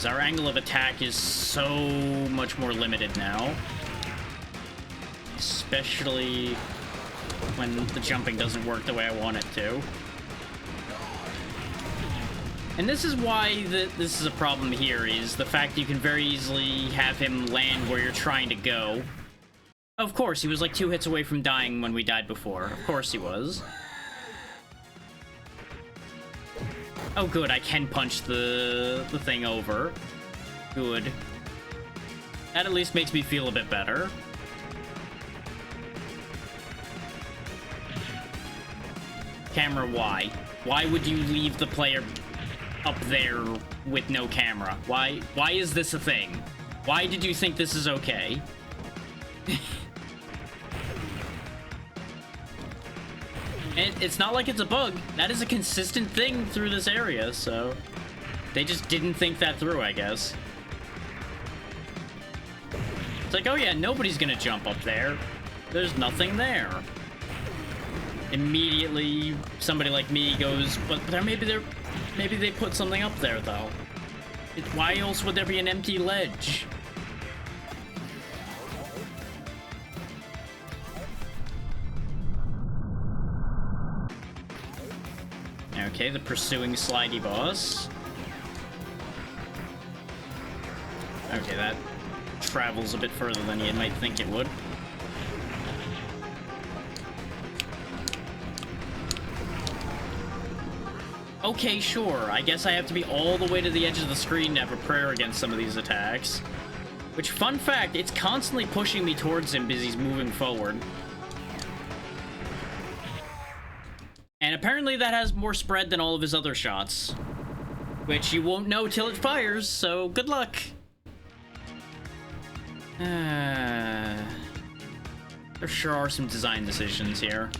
Our angle of attack is so much more limited now. Especially when the jumping doesn't work the way I want it to. And this is why this is a problem here, is the fact you can very easily have him land where you're trying to go. Of course, he was like 2 hits away from dying when we died before. Of course he was. Oh, good, I can punch the thing over. Good. That at least makes me feel a bit better. Camera, why? Why would you leave the player up there with no camera? Why is this a thing? Why did you think this is okay? And it's not like it's a bug. That is a consistent thing through this area, so... They just didn't think that through, I guess. It's like, oh yeah, nobody's gonna jump up there. There's nothing there. Immediately, somebody like me goes, but maybe they put something up there, though. Why else would there be an empty ledge? Okay, the pursuing slidey boss. Okay, that travels a bit further than you might think it would. Okay, sure. I guess I have to be all the way to the edge of the screen to have a prayer against some of these attacks. Which, fun fact, it's constantly pushing me towards him because he's moving forward. And apparently that has more spread than all of his other shots. Which you won't know till it fires, so good luck. There sure are some design decisions here.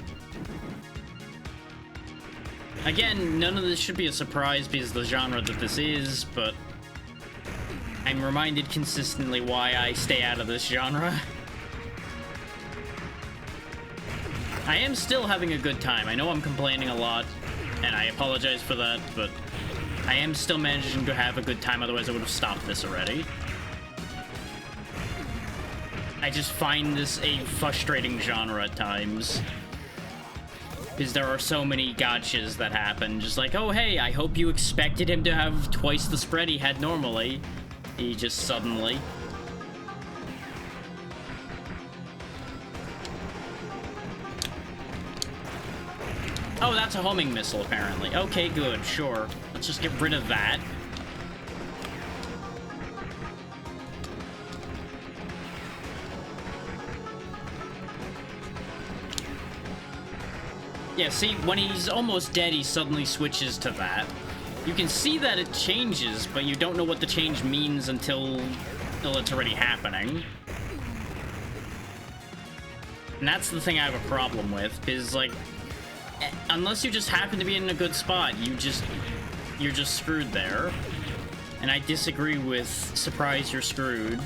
Again, none of this should be a surprise because of the genre that this is, but I'm reminded consistently why I stay out of this genre. I am still having a good time. I know I'm complaining a lot, and I apologize for that, but I am still managing to have a good time, otherwise I would have stopped this already. I just find this a frustrating genre at times. Because there are so many gotchas that happen. Just like, oh hey, I hope you expected him to have twice the spread he had normally. He just suddenly... Oh, that's a homing missile, apparently. Okay, good, sure. Let's just get rid of that. Yeah, see, when he's almost dead, he suddenly switches to that. You can see that it changes, but you don't know what the change means until it's already happening. And that's the thing I have a problem with, is, like, unless you just happen to be in a good spot, you're just screwed there. And I disagree with surprise you're screwed.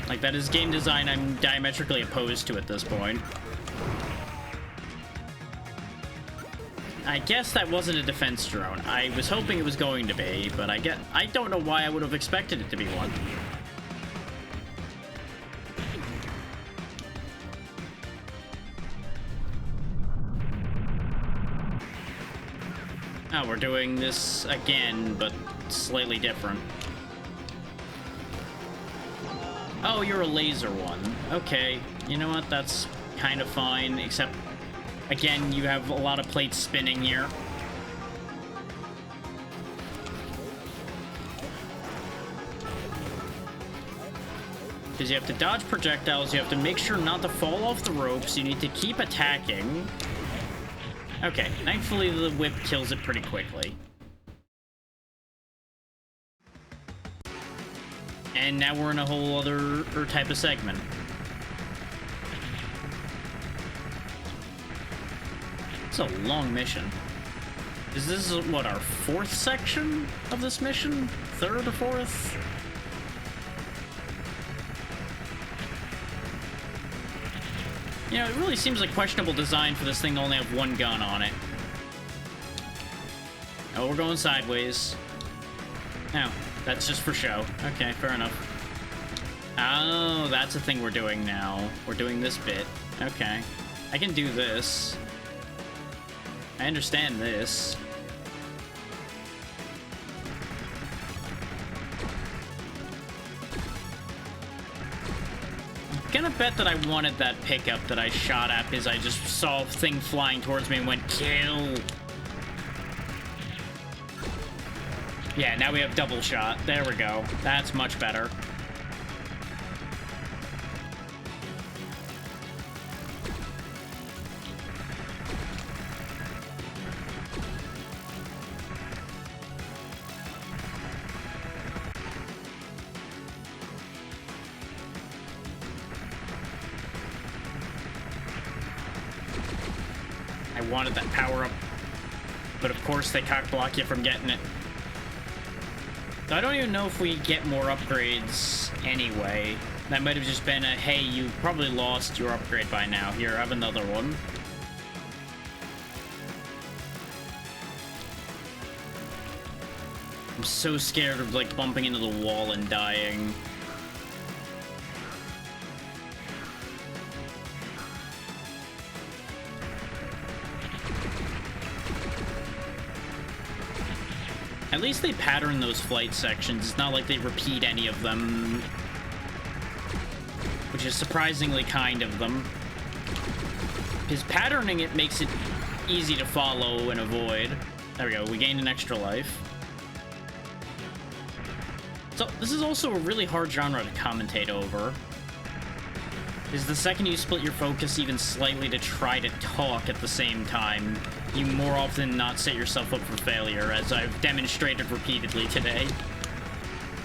Like, that is game design I'm diametrically opposed to at this point. I guess that wasn't a defense drone. I was hoping it was going to be, but I don't know why I would have expected it to be one. Oh, we're doing this again, but slightly different. Oh, you're a laser one. Okay, you know what? That's kind of fine, except, again, you have a lot of plates spinning here. Because you have to dodge projectiles, you have to make sure not to fall off the ropes, you need to keep attacking. Okay, thankfully the whip kills it pretty quickly. And now we're in a whole other type of segment. It's a long mission. Is this, what, our fourth section of this mission? Third or fourth? You know, it really seems like questionable design for this thing to only have one gun on it. Oh, we're going sideways. Oh, that's just for show. Okay, fair enough. Oh, that's a thing we're doing now. We're doing this bit. Okay. I can do this. I understand this. I'm gonna bet that I wanted that pickup that I shot at because I just saw a thing flying towards me and went, kill. Yeah, now we have double shot. There we go. That's much better. I wanted that power up, but of course they cock block you from getting it. I don't even know if we get more upgrades anyway. That might have just been a, hey, you probably lost your upgrade by now. Here, have another one. I'm so scared of, like, bumping into the wall and dying. At least they pattern those flight sections. It's not like they repeat any of them. Which is surprisingly kind of them. Because patterning it makes it easy to follow and avoid. There we go, we gained an extra life. So, this is also a really hard genre to commentate over. Because the second you split your focus even slightly to try to talk at the same time, you more often than not set yourself up for failure, as I've demonstrated repeatedly today.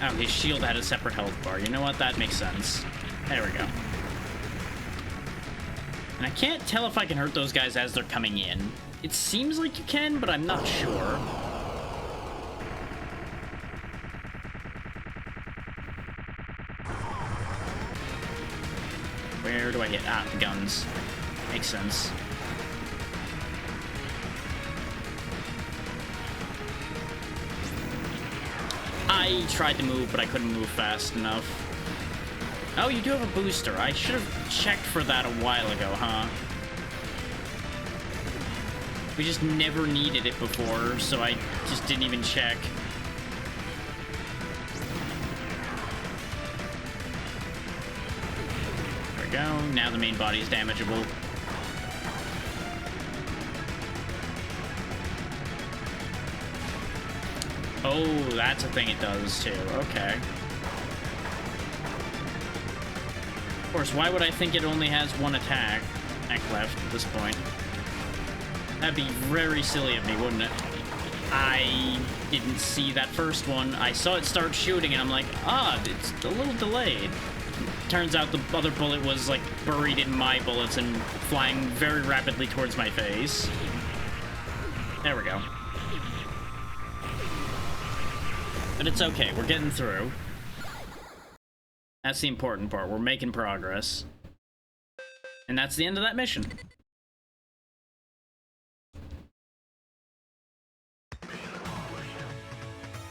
Oh, his shield had a separate health bar. You know what? That makes sense. There we go. And I can't tell if I can hurt those guys as they're coming in. It seems like you can, but I'm not sure. Where do I hit? Ah, the guns. Makes sense. I tried to move, but I couldn't move fast enough. Oh, you do have a booster. I should have checked for that a while ago, huh? We just never needed it before, so I just didn't even check. There we go. Now the main body is damageable. Oh, that's a thing it does, too. Okay. Of course, why would I think it only has one attack left at this point? That'd be very silly of me, wouldn't it? I didn't see that first one. I saw it start shooting, and I'm like, it's a little delayed. Turns out the other bullet was, like, buried in my bullets and flying very rapidly towards my face. There we go. But it's okay, we're getting through. That's the important part, we're making progress. And that's the end of that mission.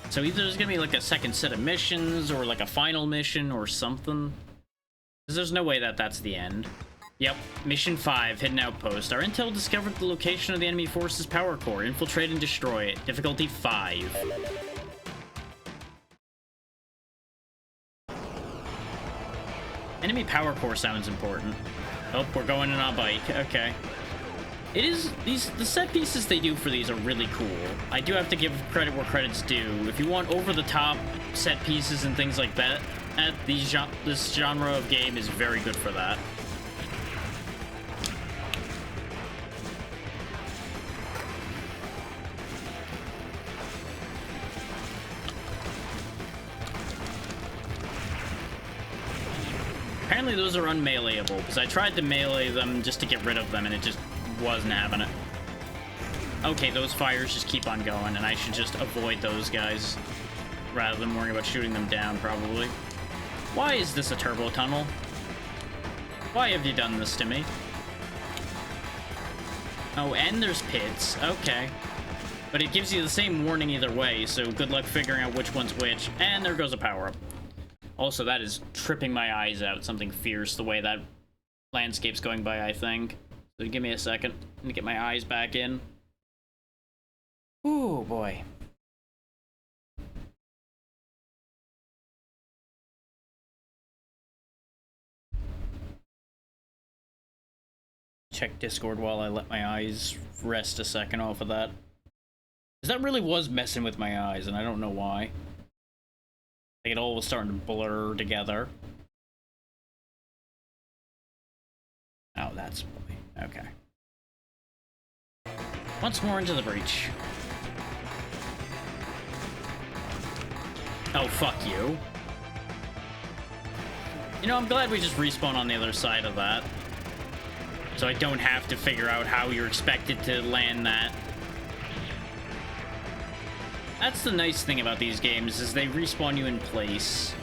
So either there's gonna be like a second set of missions, or like a final mission, or something. Because there's no way that that's the end. Yep, Mission 5, Hidden Outpost. Our intel discovered the location of the enemy force's power core. Infiltrate and destroy it. Difficulty 5. Enemy power core sounds important. Oh, we're going in on a bike. Okay. It is, the set pieces they do for these are really cool. I do have to give credit where credit's due. If you want over-the-top set pieces and things like that, this genre of game is very good for that. Apparently those are unmeleeable, because I tried to melee them just to get rid of them, and it just wasn't having it. Okay, those fires just keep on going, and I should just avoid those guys, rather than worrying about shooting them down, probably. Why is this a turbo tunnel? Why have you done this to me? Oh, and there's pits. Okay. But it gives you the same warning either way, so good luck figuring out which one's which. And there goes a power-up. Also, that is tripping my eyes out, something fierce, the way that landscape's going by, I think. So give me a second. Let me get my eyes back in. Ooh, boy. Check Discord while I let my eyes rest a second off of that. Because that really was messing with my eyes, and I don't know why. Like, it all was starting to blur together. Oh, that's why. Okay. Once more into the breach. Oh, fuck you. You know, I'm glad we just respawn on the other side of that. So I don't have to figure out how you're expected to land that. That's the nice thing about these games, is they respawn you in place.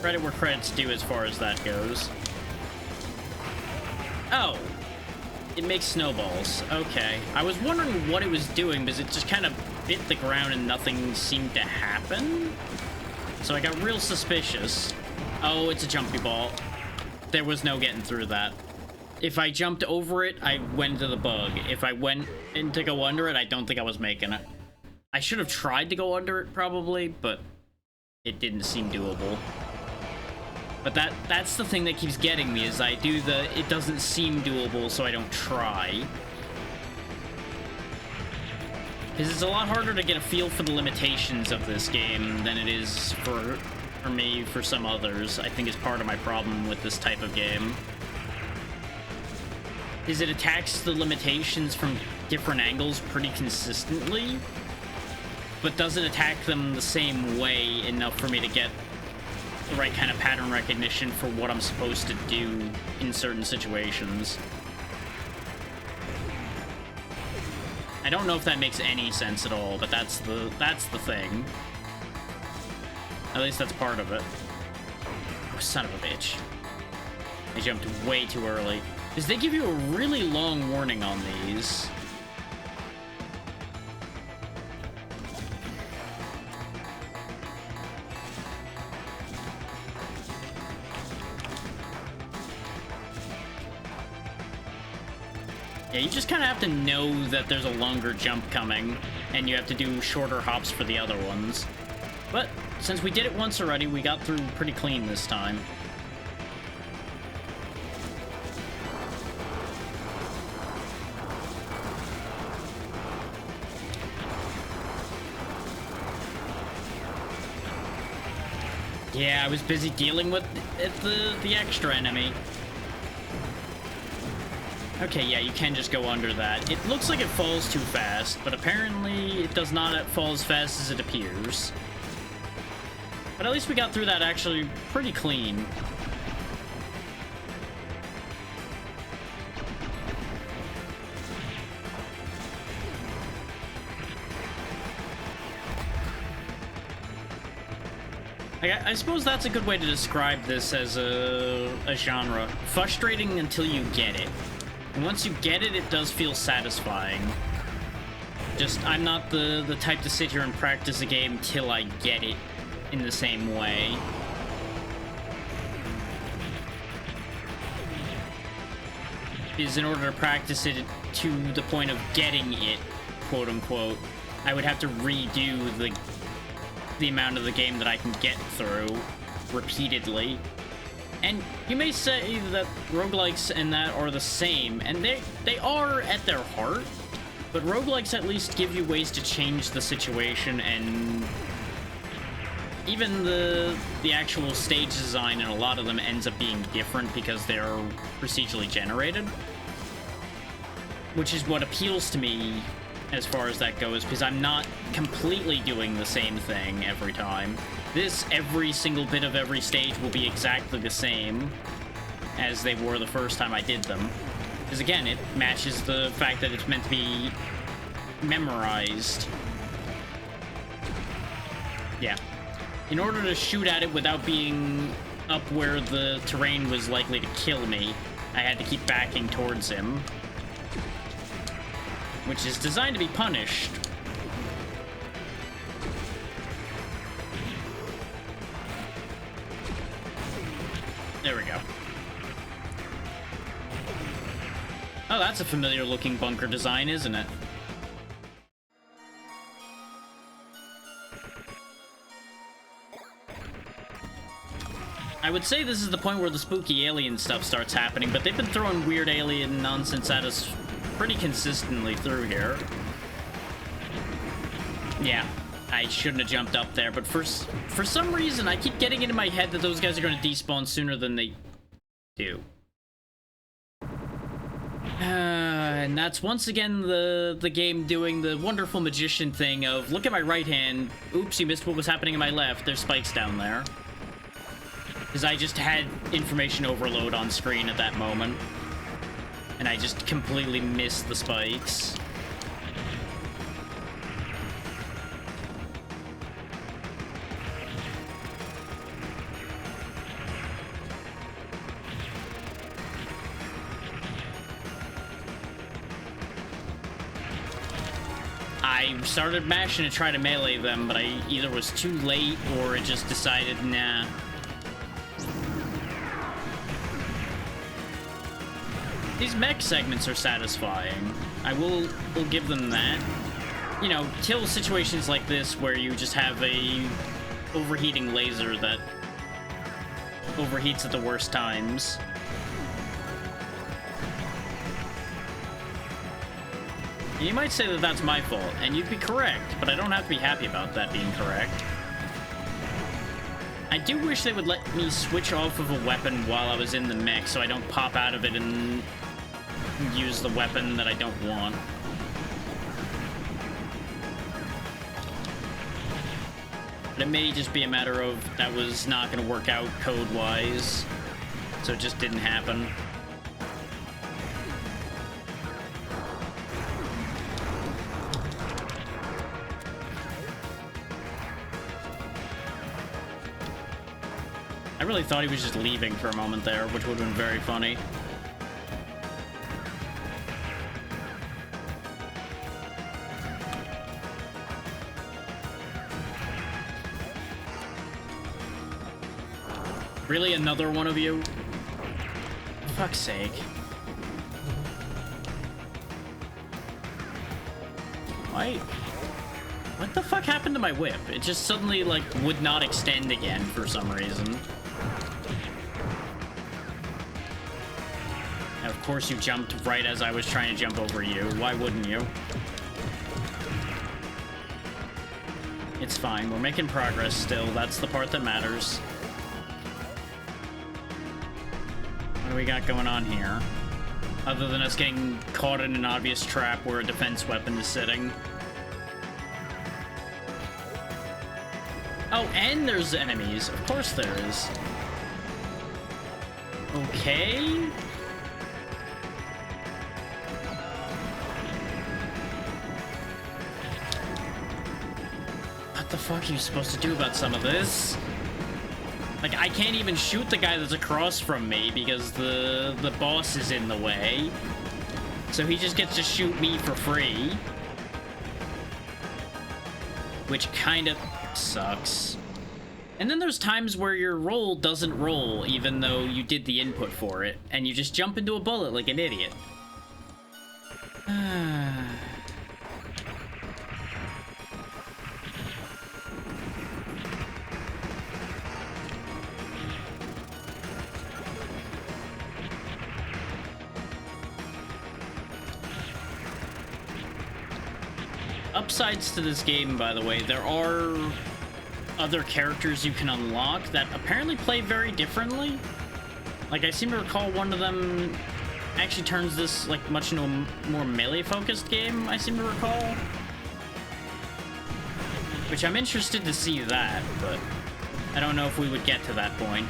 Credit where credit's due as far as that goes. Oh. It makes snowballs. Okay. I was wondering what it was doing, because it just kind of bit the ground and nothing seemed to happen. So I got real suspicious. Oh, it's a jumpy ball. There was no getting through that. If I jumped over it, I went to the bug. If I went in to go under it, I don't think I was making it. I should have tried to go under it, probably, but it didn't seem doable. But that's the thing that keeps getting me, is I do it doesn't seem doable, so I don't try. Because it's a lot harder to get a feel for the limitations of this game than it is for me, for some others. I think is part of my problem with this type of game. Is it attacks the limitations from different angles pretty consistently, but doesn't attack them the same way enough for me to get the right kind of pattern recognition for what I'm supposed to do in certain situations. I don't know if that makes any sense at all, but that's the thing. At least that's part of it. Oh, son of a bitch. I jumped way too early. Because they give you a really long warning on these. Yeah, you just kind of have to know that there's a longer jump coming, and you have to do shorter hops for the other ones. But since we did it once already, we got through pretty clean this time. Yeah, I was busy dealing with the extra enemy. Okay, yeah, you can just go under that. It looks like it falls too fast, but apparently it does not fall as fast as it appears. But at least we got through that actually pretty clean. I suppose that's a good way to describe this as a genre. Frustrating until you get it. And once you get it, it does feel satisfying. Just, I'm not the type to sit here and practice a game till I get it in the same way. Because in order to practice it to the point of getting it, quote unquote, I would have to redo the amount of the game that I can get through repeatedly. And you may say that roguelikes and that are the same, and they are at their heart, but roguelikes at least give you ways to change the situation, and even the actual stage design in a lot of them ends up being different because they're procedurally generated. Which is what appeals to me as far as that goes, because I'm not completely doing the same thing every time. Every single bit of every stage will be exactly the same as they were the first time I did them. Because again, it matches the fact that it's meant to be memorized. Yeah. In order to shoot at it without being up where the terrain was likely to kill me, I had to keep backing towards him. Which is designed to be punished. There we go. Oh, that's a familiar looking bunker design, isn't it? I would say this is the point where the spooky alien stuff starts happening, but they've been throwing weird alien nonsense at us pretty consistently through here. Yeah, I shouldn't have jumped up there, but for some reason, I keep getting into my head that those guys are going to despawn sooner than they do. And that's once again the game doing the wonderful magician thing of, look at my right hand, oops, you missed what was happening in my left, there's spikes down there. Because I just had information overload on screen at that moment. And I just completely missed the spikes. I started mashing to try to melee them, but I either was too late or it just decided, nah. These mech segments are satisfying. I will give them that. You know, till situations like this where you just have a overheating laser that overheats at the worst times. And you might say that that's my fault, and you'd be correct, but I don't have to be happy about that being correct. I do wish they would let me switch off of a weapon while I was in the mech so I don't pop out of it and use the weapon that I don't want. But it may just be a matter of that was not going to work out code-wise, so it just didn't happen. I really thought he was just leaving for a moment there, which would have been very funny. Really, another one of you? For fuck's sake. Why? What the fuck happened to my whip? It just suddenly, like, would not extend again for some reason. And of course you jumped right as I was trying to jump over you. Why wouldn't you? It's fine. We're making progress still. That's the part that matters. What do we got going on here? Other than us getting caught in an obvious trap where a defense weapon is sitting. Oh, and there's enemies. Of course there is. Okay. What the fuck are you supposed to do about some of this? Like, I can't even shoot the guy that's across from me because the boss is in the way. So he just gets to shoot me for free. Which kind of sucks. And then there's times where your roll doesn't roll even though you did the input for it. And you just jump into a bullet like an idiot. Upsides to this game, by the way, there are other characters you can unlock that apparently play very differently. Like, I seem to recall one of them actually turns this, like, much into a more melee-focused game, I seem to recall. Which I'm interested to see that, but I don't know if we would get to that point.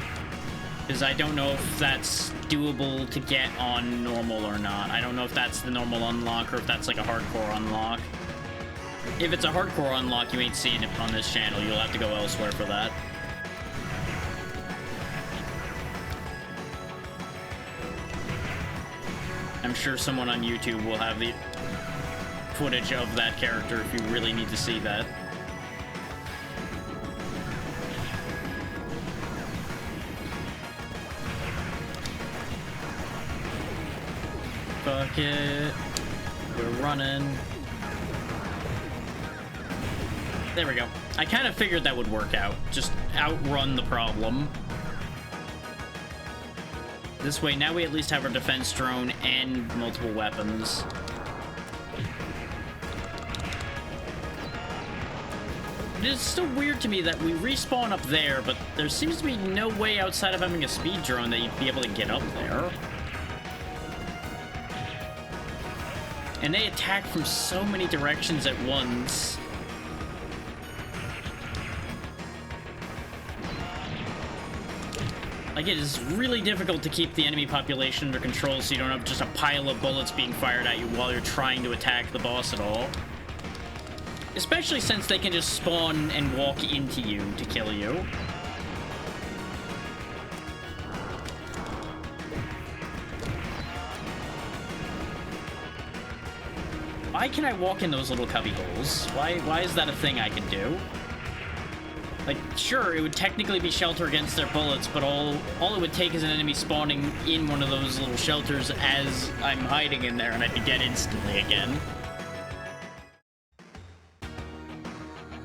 Because I don't know if that's doable to get on normal or not. I don't know if that's the normal unlock or if that's, like, a hardcore unlock. If it's a hardcore unlock, you ain't seeing it on this channel. You'll have to go elsewhere for that. I'm sure someone on YouTube will have the footage of that character if you really need to see that. Fuck it. We're running. There we go. I kind of figured that would work out. Just outrun the problem. This way, now we at least have our defense drone and multiple weapons. It is still weird to me that we respawn up there, but there seems to be no way outside of having a speed drone that you'd be able to get up there. And they attack from so many directions at once. Like, it is really difficult to keep the enemy population under control so you don't have just a pile of bullets being fired at you while you're trying to attack the boss at all. Especially since they can just spawn and walk into you to kill you. Why can I walk in those little cubby holes? Why is that a thing I can do? Like, sure, it would technically be shelter against their bullets, but all it would take is an enemy spawning in one of those little shelters as I'm hiding in there, and I'd be dead instantly again.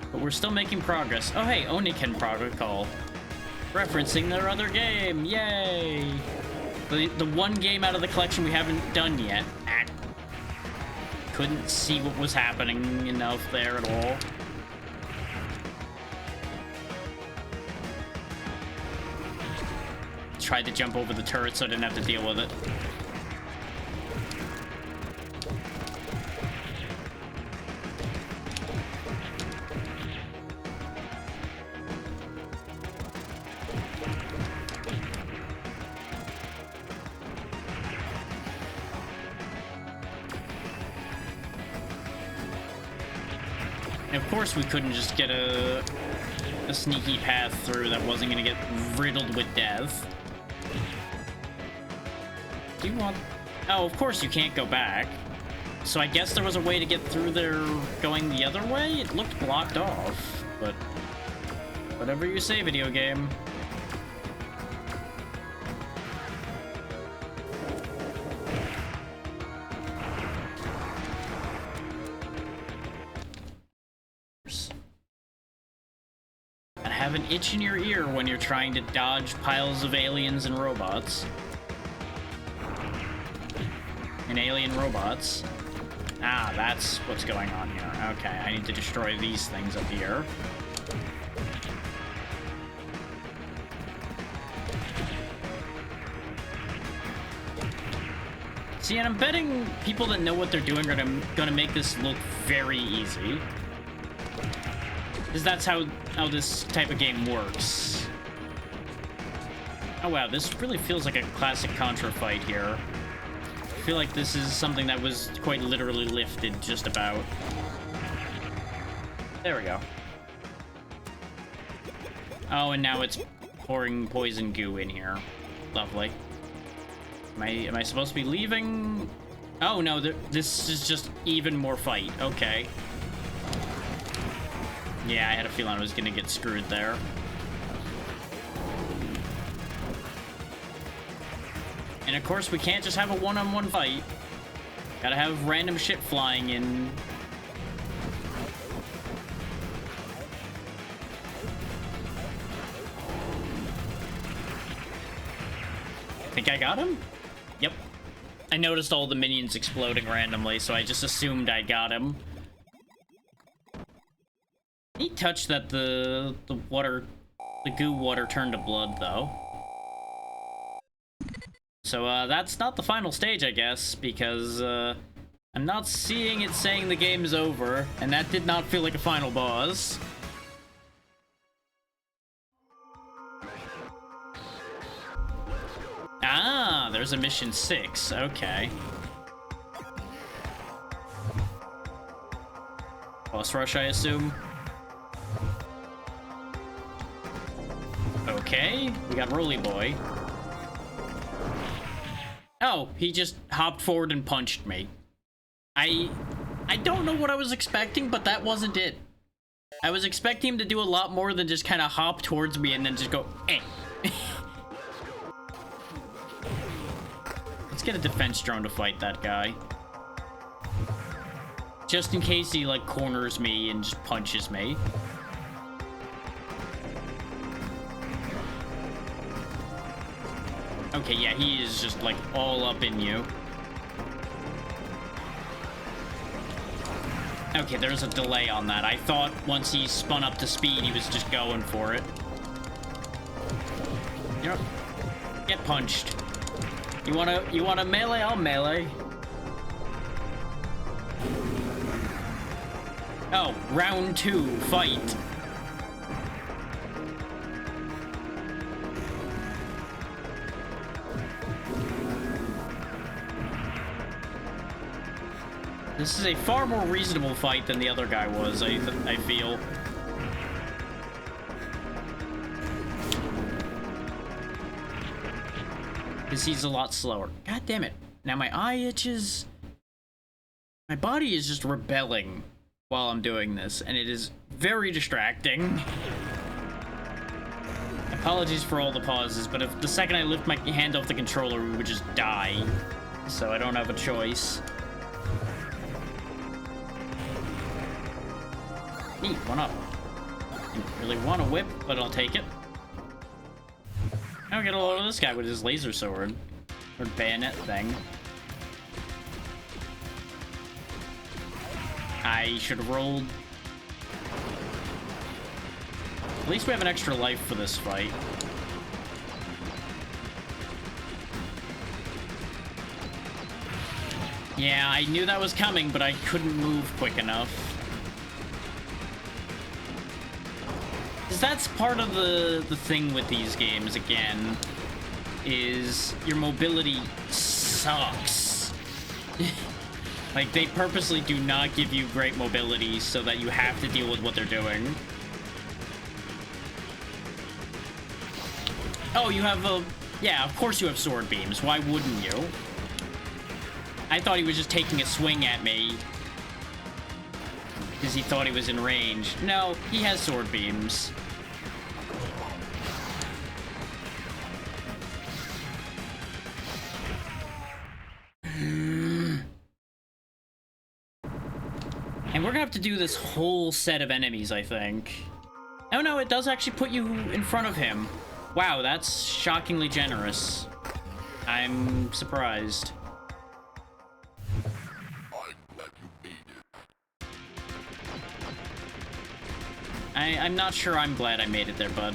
But we're still making progress. Oh, hey, Oniken Protocol. Referencing their other game. Yay! The one game out of the collection we haven't done yet. Couldn't see what was happening enough there at all. Tried to jump over the turret so I didn't have to deal with it. And of course we couldn't just get a sneaky path through that wasn't going to get riddled with death. Do you want... Oh, of course you can't go back. So I guess there was a way to get through there going the other way? It looked blocked off, but... Whatever you say, video game. have an itch in your ear when you're trying to dodge piles of aliens and robots. And alien robots. Ah, that's what's going on here. Okay, I need to destroy these things up here. See, and I'm betting people that know what they're doing are gonna make this look very easy. Because that's how this type of game works. Oh wow, this really feels like a classic Contra fight here. I feel like this is something that was quite literally lifted just about. There we go. Oh, and now it's pouring poison goo in here. Lovely. Am I supposed to be leaving? Oh no, this is just even more fight. Okay. Yeah, I had a feeling I was gonna get screwed there. And of course, we can't just have a one-on-one fight. Gotta have random shit flying in. Think I got him? Yep. I noticed all the minions exploding randomly, so I just assumed I got him. He touched that the goo water turned to blood, though. So, that's not the final stage, I guess, because, I'm not seeing it saying the game's over, and that did not feel like a final boss. Ah, there's a mission 6. Okay. Boss rush, I assume. Okay, we got Roly Boy. Oh, he just hopped forward and punched me. I don't know what I was expecting, but that wasn't it. I was expecting him to do a lot more than just kind of hop towards me and then just go, eh. Let's get a defense drone to fight that guy. Just in case he, like, corners me and just punches me. Okay, yeah, he is just, like, all up in you. Okay, there's a delay on that. I thought once he spun up to speed, he was just going for it. You know, get punched. You wanna melee? I'll melee. Oh, round 2, fight. This is a far more reasonable fight than the other guy was, I feel. Because he's a lot slower. God damn it. Now my eye itches. My body is just rebelling while I'm doing this, and it is very distracting. Apologies for all the pauses, but if the second I lift my hand off the controller, we would just die. So I don't have a choice. Neat, one up. Didn't really want a whip, but I'll take it. Now we get a load of this guy with his laser sword. Or bayonet thing. I should have rolled. At least we have an extra life for this fight. Yeah, I knew that was coming, but I couldn't move quick enough. Because that's part of the thing with these games, again, is your mobility sucks. Like, they purposely do not give you great mobility so that you have to deal with what they're doing. Oh, you have a... Yeah, of course you have sword beams. Why wouldn't you? I thought he was just taking a swing at me because he thought he was in range. No, he has sword beams. And we're gonna have to do this whole set of enemies, I think. Oh no, it does actually put you in front of him. Wow, that's shockingly generous. I'm surprised. I'm not sure I'm glad I made it there, bud.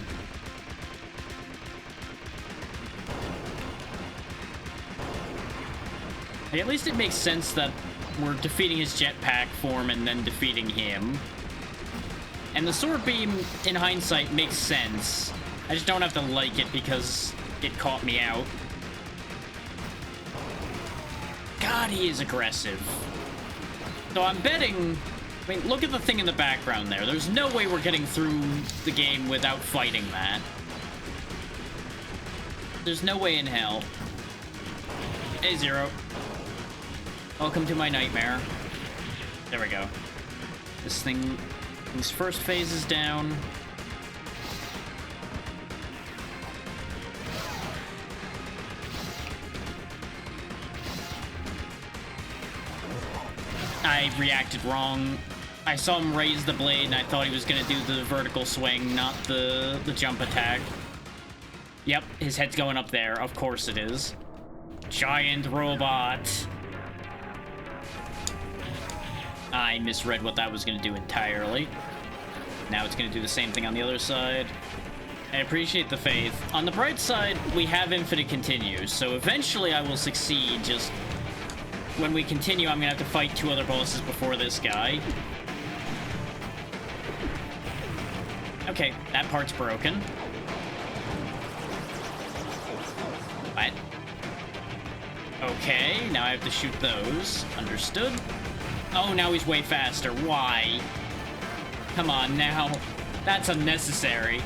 At least it makes sense that we're defeating his jetpack form and then defeating him. And the sword beam, in hindsight, makes sense. I just don't have to like it because it caught me out. God, he is aggressive. So I'm betting... I mean, look at the thing in the background there. There's no way we're getting through the game without fighting that. There's no way in hell. Hey, Zero. Welcome to my nightmare. There we go. This first phase is down. I reacted wrong. I saw him raise the blade and I thought he was gonna do the vertical swing, not the jump attack. Yep, his head's going up there. Of course it is. Giant robot. I misread what that was gonna do entirely. Now it's gonna do the same thing on the other side. I appreciate the faith. On the bright side, we have infinite continues, so eventually I will succeed. Just when we continue, I'm gonna have to fight 2 other bosses before this guy. Okay, that part's broken. What? Okay, now I have to shoot those. Understood. Oh, now he's way faster. Why? Come on, now. That's unnecessary.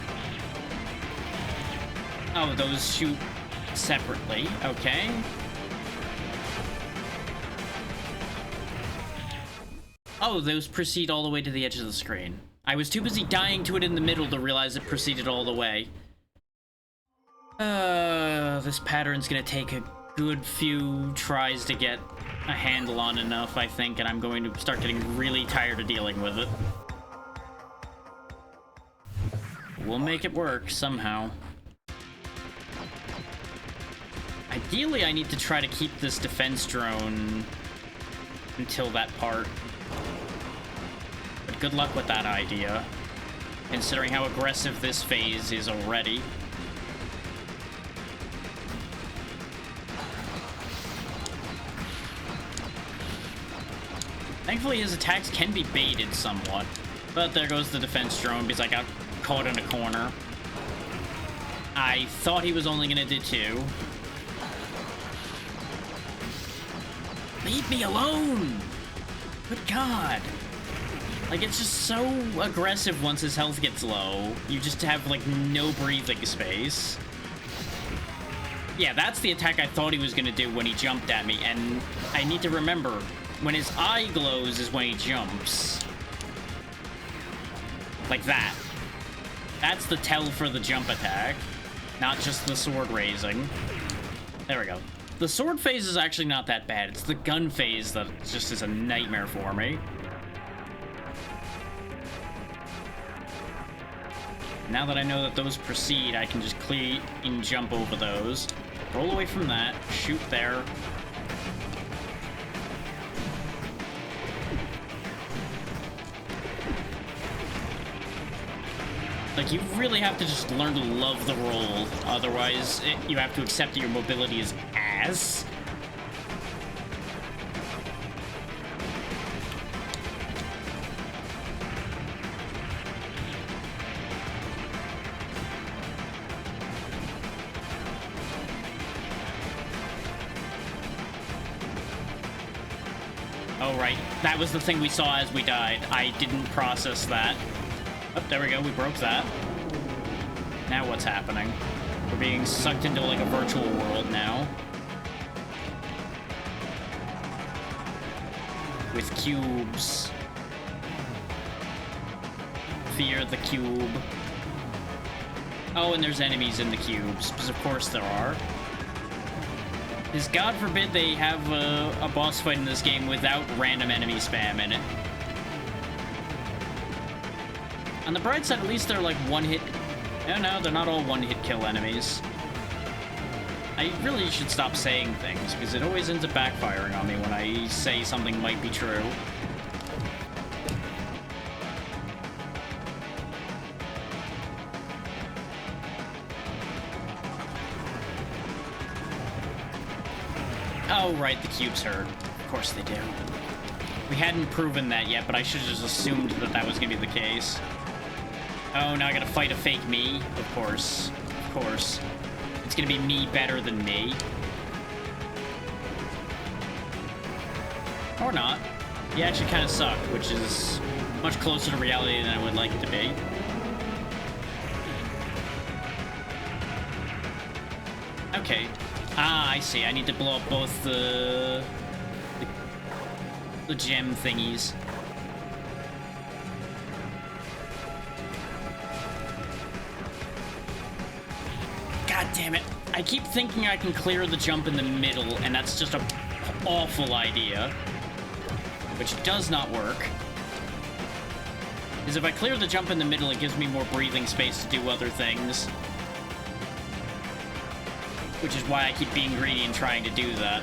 Oh, those shoot separately. Okay. Oh, those proceed all the way to the edge of the screen. I was too busy dying to it in the middle to realize it proceeded all the way. This pattern's gonna take a good few tries to get a handle on enough, I think, and I'm going to start getting really tired of dealing with it. We'll make it work somehow. Ideally, I need to try to keep this defense drone until that part. But good luck with that idea, considering how aggressive this phase is already. Thankfully, his attacks can be baited somewhat. But there goes the defense drone because I got caught in a corner. I thought he was only gonna do 2. Leave me alone! Good God. Like, it's just so aggressive once his health gets low. You just have, like, no breathing space. Yeah, that's the attack I thought he was gonna do when he jumped at me, and I need to remember, when his eye glows is when he jumps. Like that. That's the tell for the jump attack, not just the sword raising. There we go. The sword phase is actually not that bad. It's the gun phase that just is a nightmare for me. Now that I know that those proceed, I can just clean and jump over those. Roll away from that, shoot there. Like, you really have to just learn to love the roll. Otherwise, you have to accept that your mobility is ass. Oh, right. That was the thing we saw as we died. I didn't process that. Oh, there we go. We broke that. Now what's happening? We're being sucked into, like, a virtual world now. With cubes. Fear the cube. Oh, and there's enemies in the cubes, because of course there are. Because God forbid they have a boss fight in this game without random enemy spam in it. On the bright side, at least they're like one-hit... No, they're not all one-hit kill enemies. I really should stop saying things, because it always ends up backfiring on me when I say something might be true. Oh, right, the cubes hurt. Of course they do. We hadn't proven that yet, but I should have just assumed that that was going to be the case. Oh, now I gotta fight a fake me? Of course. Of course. It's gonna be me better than me. Or not. He actually kind of sucked, which is much closer to reality than I would like it to be. Okay. Ah, I see. I need to blow up both the gem thingies. God damn it. I keep thinking I can clear the jump in the middle, and that's just an awful idea. Which does not work. Because if I clear the jump in the middle, it gives me more breathing space to do other things. Which is why I keep being greedy and trying to do that.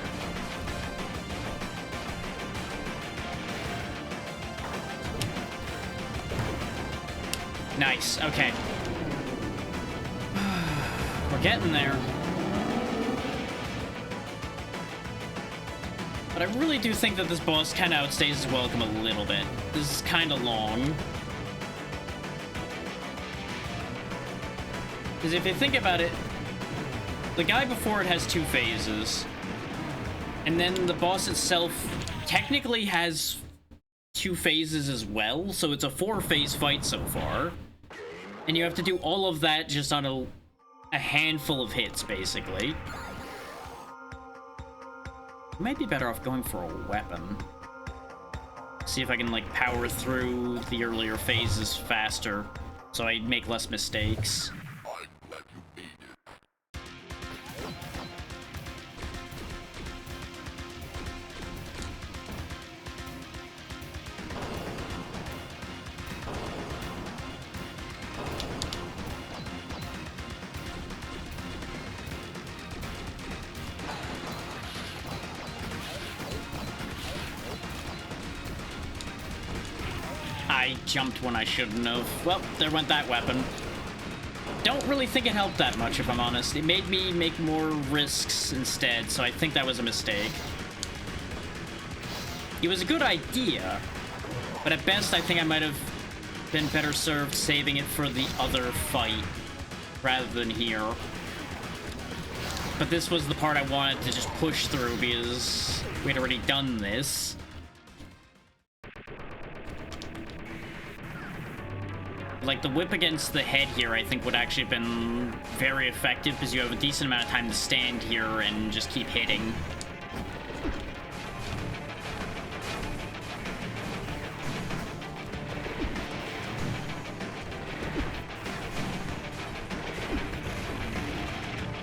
Nice, okay. We're getting there. But I really do think that this boss kind of outstays his welcome a little bit. This is kind of long. Because if you think about it, the guy before it has 2 phases. And then the boss itself technically has 2 phases as well. So it's a 4-phase fight so far. And you have to do all of that just on a handful of hits, basically. Might be better off going for a weapon. See if I can, like, power through the earlier phases faster, so I make less mistakes. I jumped when I shouldn't have. Well, there went that weapon. Don't really think it helped that much, if I'm honest. It made me make more risks instead, so I think that was a mistake. It was a good idea, but at best I think I might have been better served saving it for the other fight rather than here. But this was the part I wanted to just push through because we'd already done this. Like, the whip against the head here, I think, would actually have been very effective because you have a decent amount of time to stand here and just keep hitting.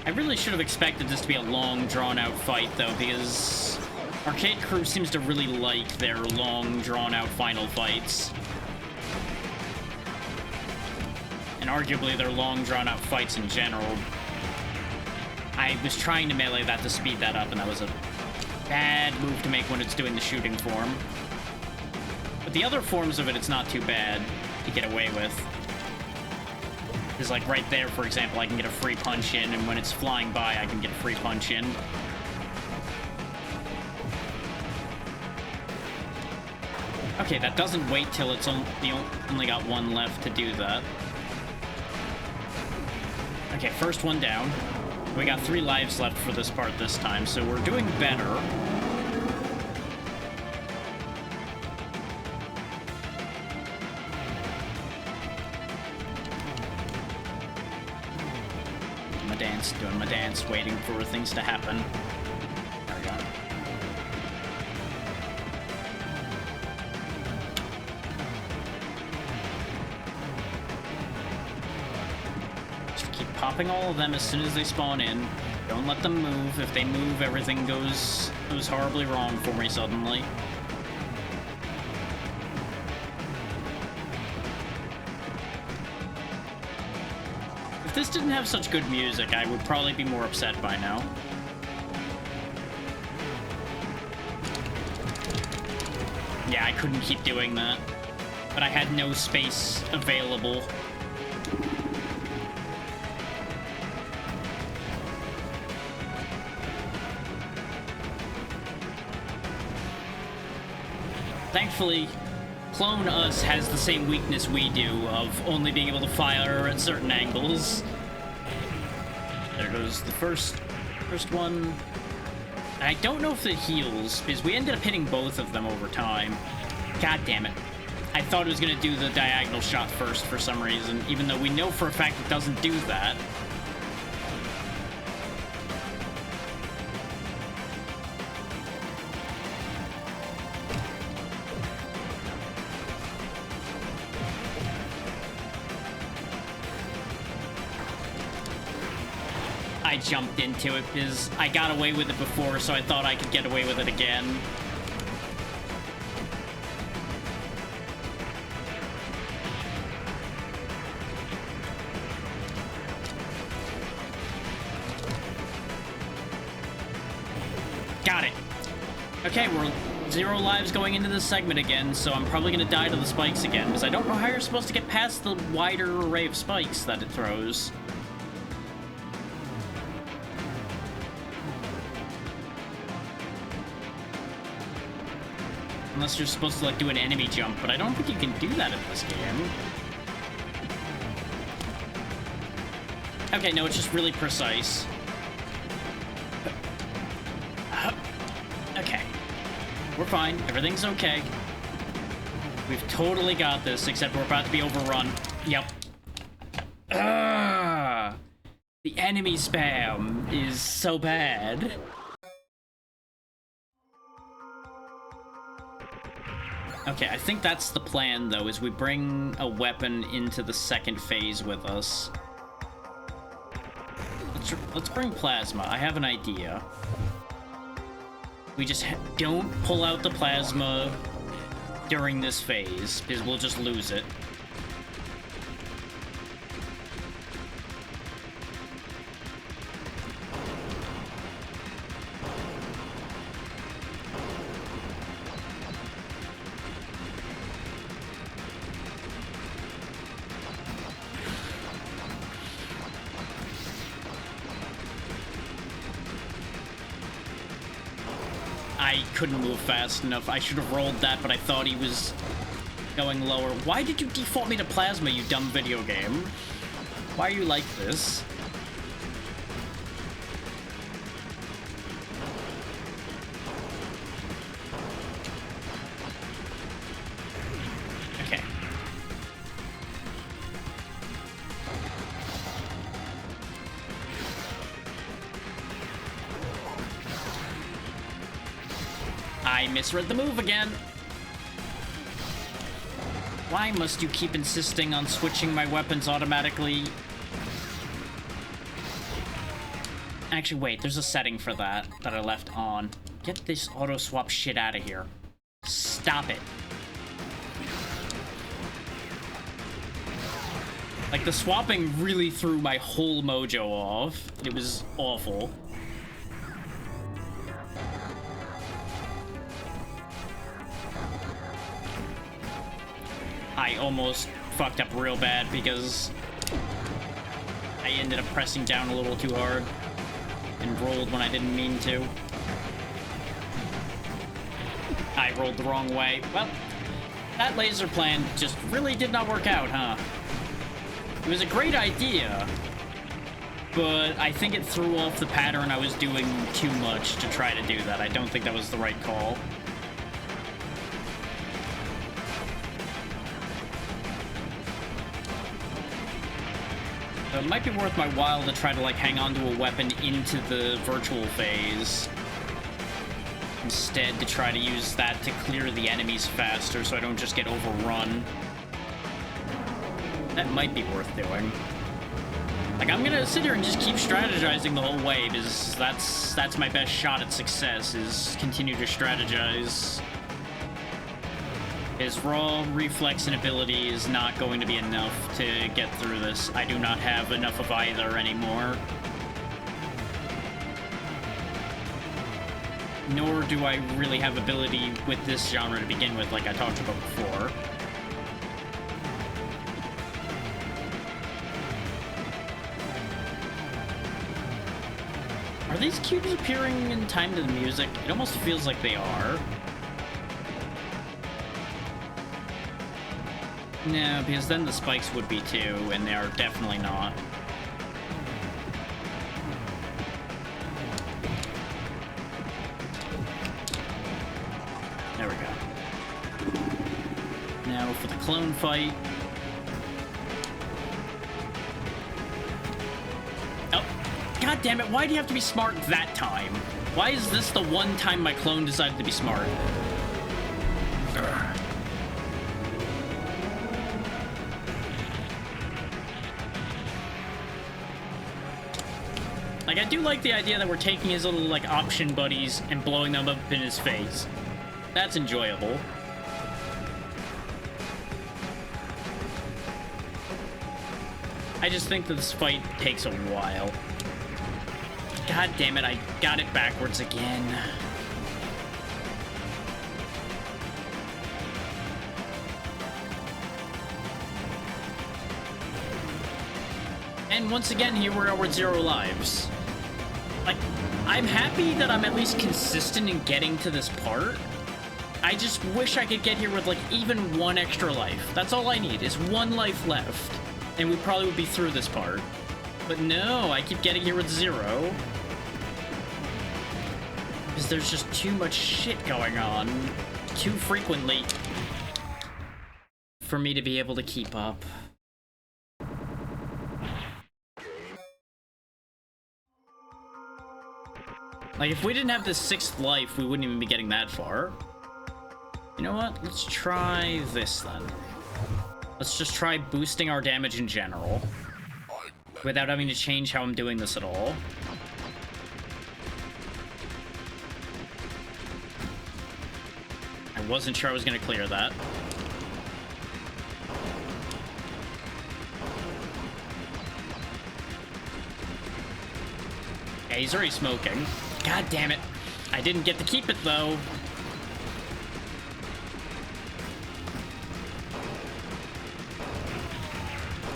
I really should have expected this to be a long, drawn-out fight, though, because Arcade Crew seems to really like their long, drawn-out final fights. And arguably their long, drawn-out fights in general. I was trying to melee that to speed that up, and that was a bad move to make when it's doing the shooting form. But the other forms of it, it's not too bad to get away with. Because, like, right there, for example, I can get a free punch in, and when it's flying by, I can get a free punch in. Okay, that doesn't wait till it's only got one left to do that. Okay, first one down. We got 3 lives left for this part this time, so we're doing better. Doing my dance, waiting for things to happen. There we go. Just keep popping all of them as soon as they spawn in. Don't let them move. If they move, everything goes horribly wrong for me suddenly. If this didn't have such good music, I would probably be more upset by now. Yeah, I couldn't keep doing that. But I had no space available. Thankfully, Clone Us has the same weakness we do of only being able to fire at certain angles. There goes the first one. I don't know if it heals, because we ended up hitting both of them over time. God damn it. I thought it was going to do the diagonal shot first for some reason, even though we know for a fact it doesn't do that. I jumped into it because I got away with it before, so I thought I could get away with it again. Got it. Okay, we're 0 lives going into this segment again, so I'm probably going to die to the spikes again, because I don't know how you're supposed to get past the wider array of spikes that it throws. Unless you're supposed to, like, do an enemy jump, but I don't think you can do that in this game. Okay, no, it's just really precise. Okay. We're fine. Everything's okay. We've totally got this, except we're about to be overrun. Yep. The enemy spam is so bad. Okay, I think that's the plan, though, is we bring a weapon into the second phase with us. Let's bring plasma. I have an idea. We just don't pull out the plasma during this phase, because we'll just lose it. I couldn't move fast enough. I should have rolled that, but I thought he was going lower. Why did you default me to plasma, you dumb video game? Why are you like this? Okay. I misread the move again. Why must you keep insisting on switching my weapons automatically? Actually, wait, there's a setting for that I left on. Get this auto-swap shit out of here. Stop it. Like, the swapping really threw my whole mojo off. It was awful. I almost fucked up real bad because I ended up pressing down a little too hard and rolled when I didn't mean to. I rolled the wrong way. Well, that laser plan just really did not work out, huh? It was a great idea, but I think it threw off the pattern I was doing too much to try to do that. I don't think that was the right call. So it might be worth my while to try to, like, hang on to a weapon into the virtual phase. Instead, to try to use that to clear the enemies faster so I don't just get overrun. That might be worth doing. Like, I'm gonna sit here and just keep strategizing the whole way, because that's my best shot at success, is continue to strategize. His raw reflex and ability is not going to be enough to get through this. I do not have enough of either anymore. Nor do I really have ability with this genre to begin with, like I talked about before. Are these cubes appearing in time to the music? It almost feels like they are. No, because then the spikes would be too, and they are definitely not. There we go. Now for the clone fight. Oh, god damn it, why do you have to be smart that time? Why is this the one time my clone decided to be smart? Urgh. Like, I do like the idea that we're taking his little, like, option buddies and blowing them up in his face. That's enjoyable. I just think that this fight takes a while. God damn it, I got it backwards again. And once again, here we are with 0 lives. Like, I'm happy that I'm at least consistent in getting to this part. I just wish I could get here with, like, even 1 extra life. That's all I need, is 1 life left. And we probably would be through this part. But no, I keep getting here with 0. Because there's just too much shit going on. Too frequently. For me to be able to keep up. Like, if we didn't have this 6th life, we wouldn't even be getting that far. You know what? Let's try this, then. Let's just try boosting our damage in general. Without having to change how I'm doing this at all. I wasn't sure I was going to clear that. Yeah, he's already smoking. God damn it. I didn't get to keep it, though.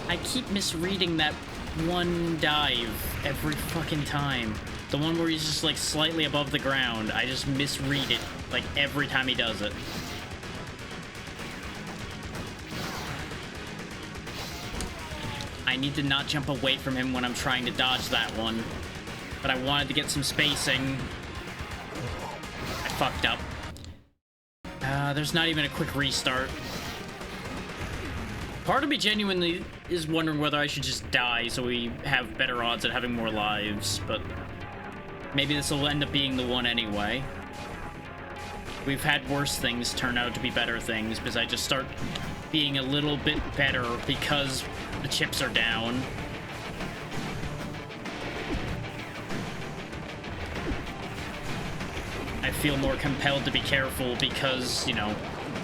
I keep misreading that one dive every fucking time. The one where he's just, like, slightly above the ground. I just misread it, like, every time he does it. I need to not jump away from him when I'm trying to dodge that one. But I wanted to get some spacing. I fucked up. There's not even a quick restart. Part of me genuinely is wondering whether I should just die so we have better odds at having more lives, but maybe this will end up being the one anyway. We've had worse things turn out to be better things because I just start being a little bit better because the chips are down. I feel more compelled to be careful because, you know,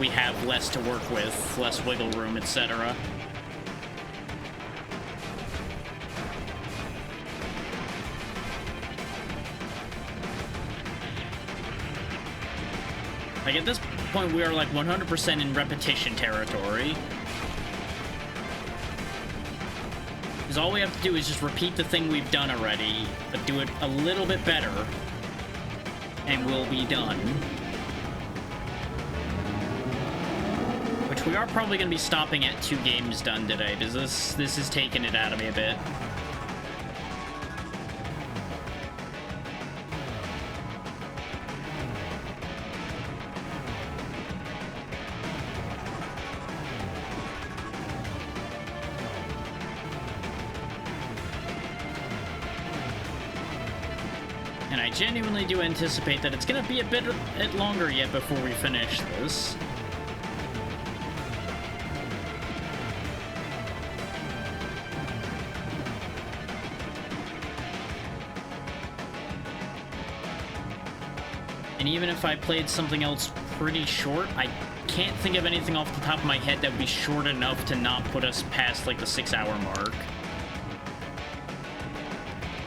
we have less to work with, less wiggle room, etc. Like, at this point, we are, like, 100% in repetition territory. Because all we have to do is just repeat the thing we've done already, but do it a little bit better, and we'll be done. Which we are probably going to be stopping at 2 games done today, because this is taking it out of me a bit. And I genuinely do anticipate that it's going to be a bit longer yet before we finish this. And even if I played something else pretty short, I can't think of anything off the top of my head that would be short enough to not put us past, like, the 6-hour mark.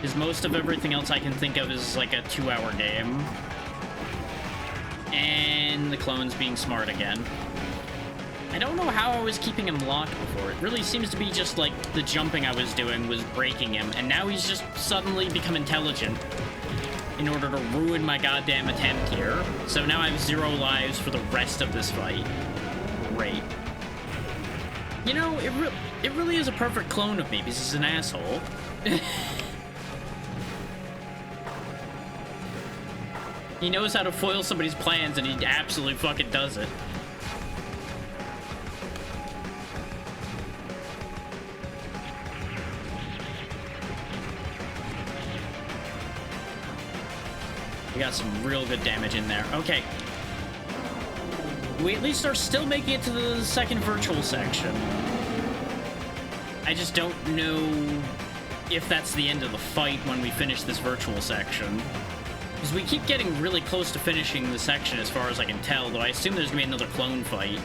Because most of everything else I can think of is, like, a 2-hour game. And the clone's being smart again. I don't know how I was keeping him locked before. It really seems to be just, like, the jumping I was doing was breaking him, and now he's just suddenly become intelligent in order to ruin my goddamn attempt here. So now I have 0 lives for the rest of this fight. Great. You know, it really is a perfect clone of me because he's an asshole. He knows how to foil somebody's plans, and he absolutely fucking does it. We got some real good damage in there. Okay. We at least are still making it to the second virtual section. I just don't know if that's the end of the fight when we finish this virtual section. Because we keep getting really close to finishing the section as far as I can tell, though I assume there's going to be another clone fight.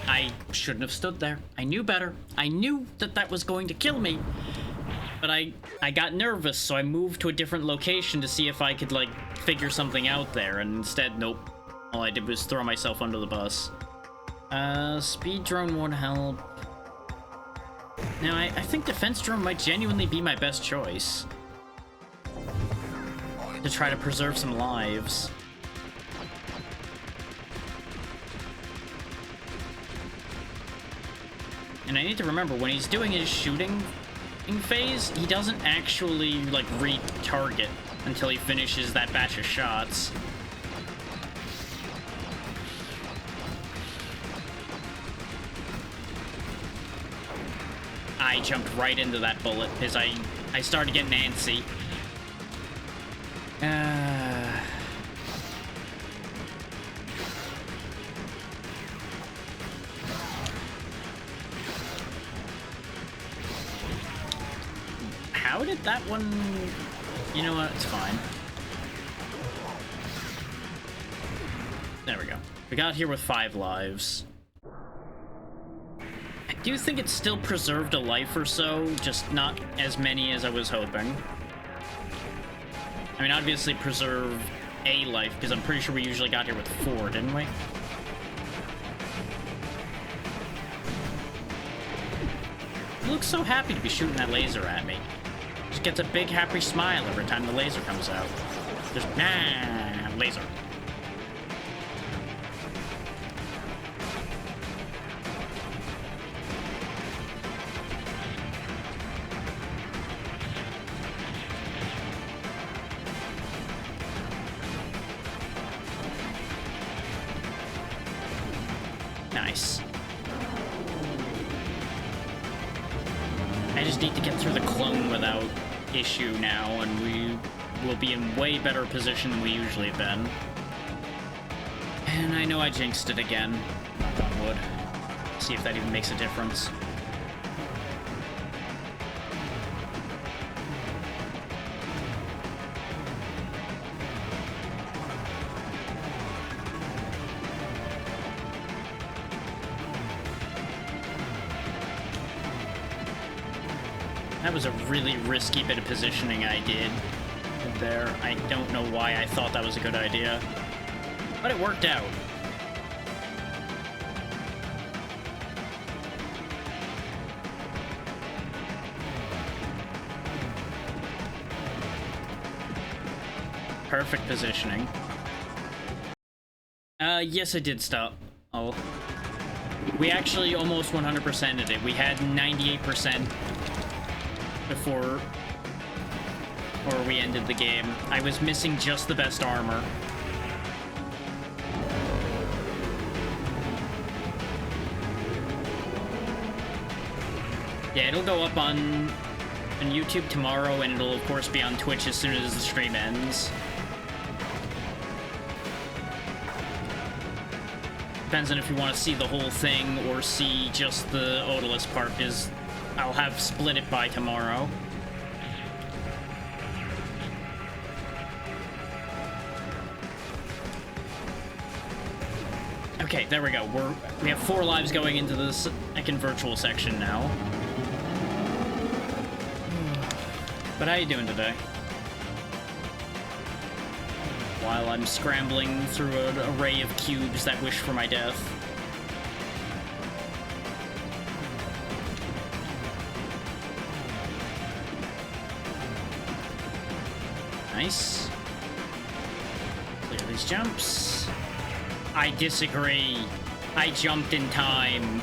I shouldn't have stood there. I knew better. I knew that that was going to kill me. But I got nervous, so I moved to a different location to see if I could, like, figure something out there, and instead, nope. All I did was throw myself under the bus. Speed drone won't help. Now, I think defense drone might genuinely be my best choice. To try to preserve some lives. And I need to remember, when he's doing his shooting phase, he doesn't actually, like, re-target until he finishes that batch of shots. I jumped right into that bullet because I started getting antsy. How did that one... You know what? It's fine. There we go. We got here with 5 lives. I do think it still preserved a life or so, just not as many as I was hoping. I mean, obviously preserve a life, because I'm pretty sure we usually got here with 4, didn't we? He looks so happy to be shooting that laser at me. Just gets a big happy smile every time the laser comes out. Just, nah, laser. Nice. I just need to get through the clone without issue now, and we will be in way better position than we usually have been. And I know I jinxed it again. Knock on wood. See if that even makes a difference. That was a really risky bit of positioning I did there. I don't know why I thought that was a good idea, but it worked out. Perfect positioning. Yes, I did stop. Oh. We actually almost 100%ed it. We had 98% before we ended the game. I was missing just the best armor. Yeah, it'll go up on YouTube tomorrow, and it'll of course be on Twitch as soon as the stream ends. Depends on if you want to see the whole thing or see just the Odalist part, because I'll have split it by tomorrow. Okay, there we go. We have 4 lives going into the second virtual section now. But how you doing today? While I'm scrambling through an array of cubes that wish for my death. Nice. Clear these jumps. I disagree. I jumped in time.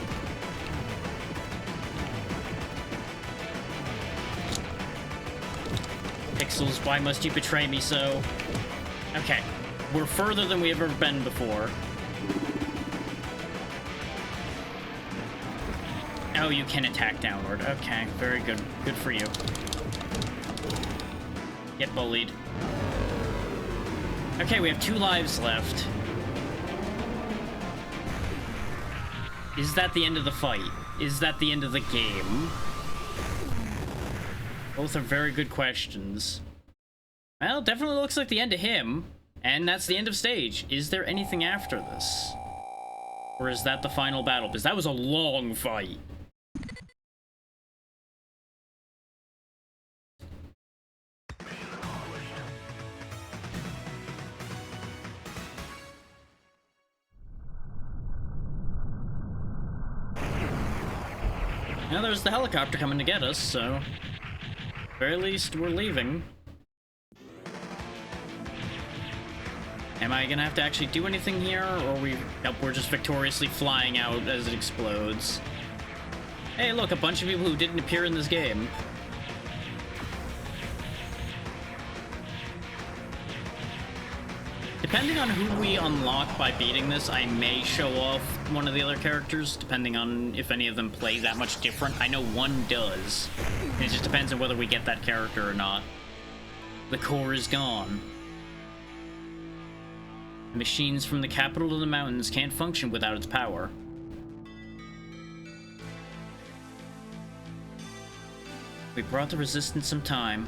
Pixels, why must you betray me so? Okay, we're further than we've ever been before. Oh, you can attack downward. Okay, very good. Good for you. Get bullied. Okay, we have 2 lives left. Is that the end of the fight? Is that the end of the game? Both are very good questions. Well, definitely looks like the end of him. And that's the end of stage. Is there anything after this? Or is that the final battle? Because that was a long fight. Now there's the helicopter coming to get us, so... at the very least, we're leaving. Am I gonna have to actually do anything here, or nope, we're just victoriously flying out as it explodes? Hey, look, a bunch of people who didn't appear in this game. Depending on who we unlock by beating this, I may show off one of the other characters, depending on if any of them play that much different. I know one does. It just depends on whether we get that character or not. The core is gone. The machines from the capital of the mountains can't function without its power. We brought the resistance some time.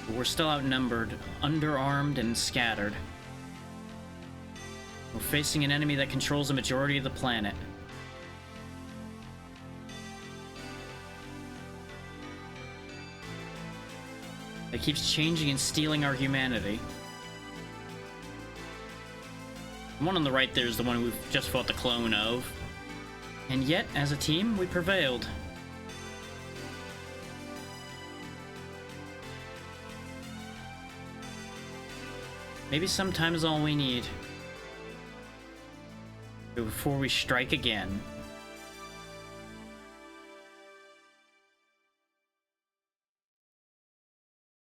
But we're still outnumbered, underarmed, and scattered. We're facing an enemy that controls the majority of the planet. That keeps changing and stealing our humanity. The one on the right there is the one we've just fought the clone of. And yet, as a team, we prevailed. Maybe sometimes all we need. Before we strike again.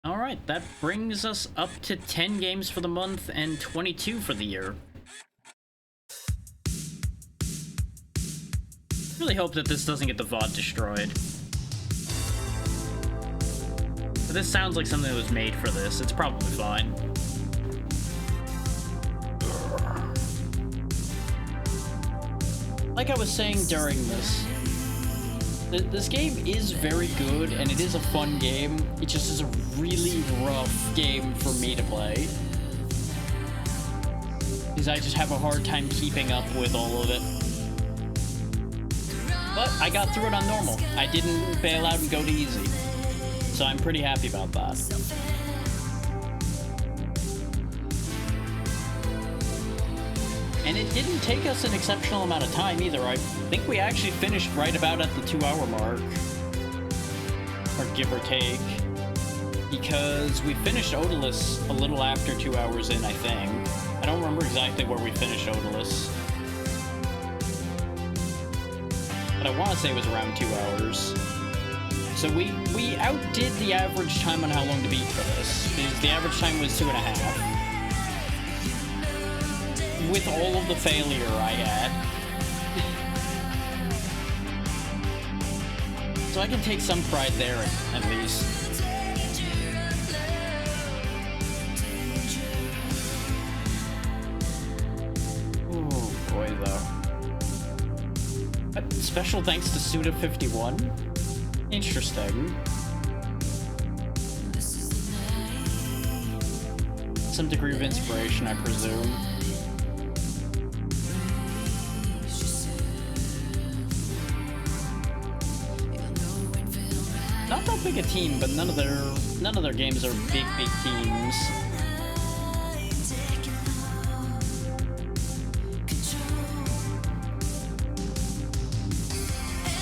Alright, that brings us up to 10 games for the month and 22 for the year. Really hope that this doesn't get the VOD destroyed. But this sounds like something that was made for this. It's probably fine. Like I was saying during this, this game is very good, and it is a fun game. It just is a really rough game for me to play. Because I just have a hard time keeping up with all of it. But I got through it on normal. I didn't bail out and go to easy. So I'm pretty happy about that. And it didn't take us an exceptional amount of time either. I think we actually finished right about at the 2-hour mark. Or give or take. Because we finished Odalus a little after 2 hours in, I think. I don't remember exactly where we finished Odalus. But I want to say it was around 2 hours. So we outdid the average time on how long to beat for this. Because the average time was 2.5. With all of the failure I had. So I can take some pride there, at least. Oh boy, though. Special thanks to Suda51. Interesting. some degree of inspiration, I presume. Not that big a team, but none of their games are big teams.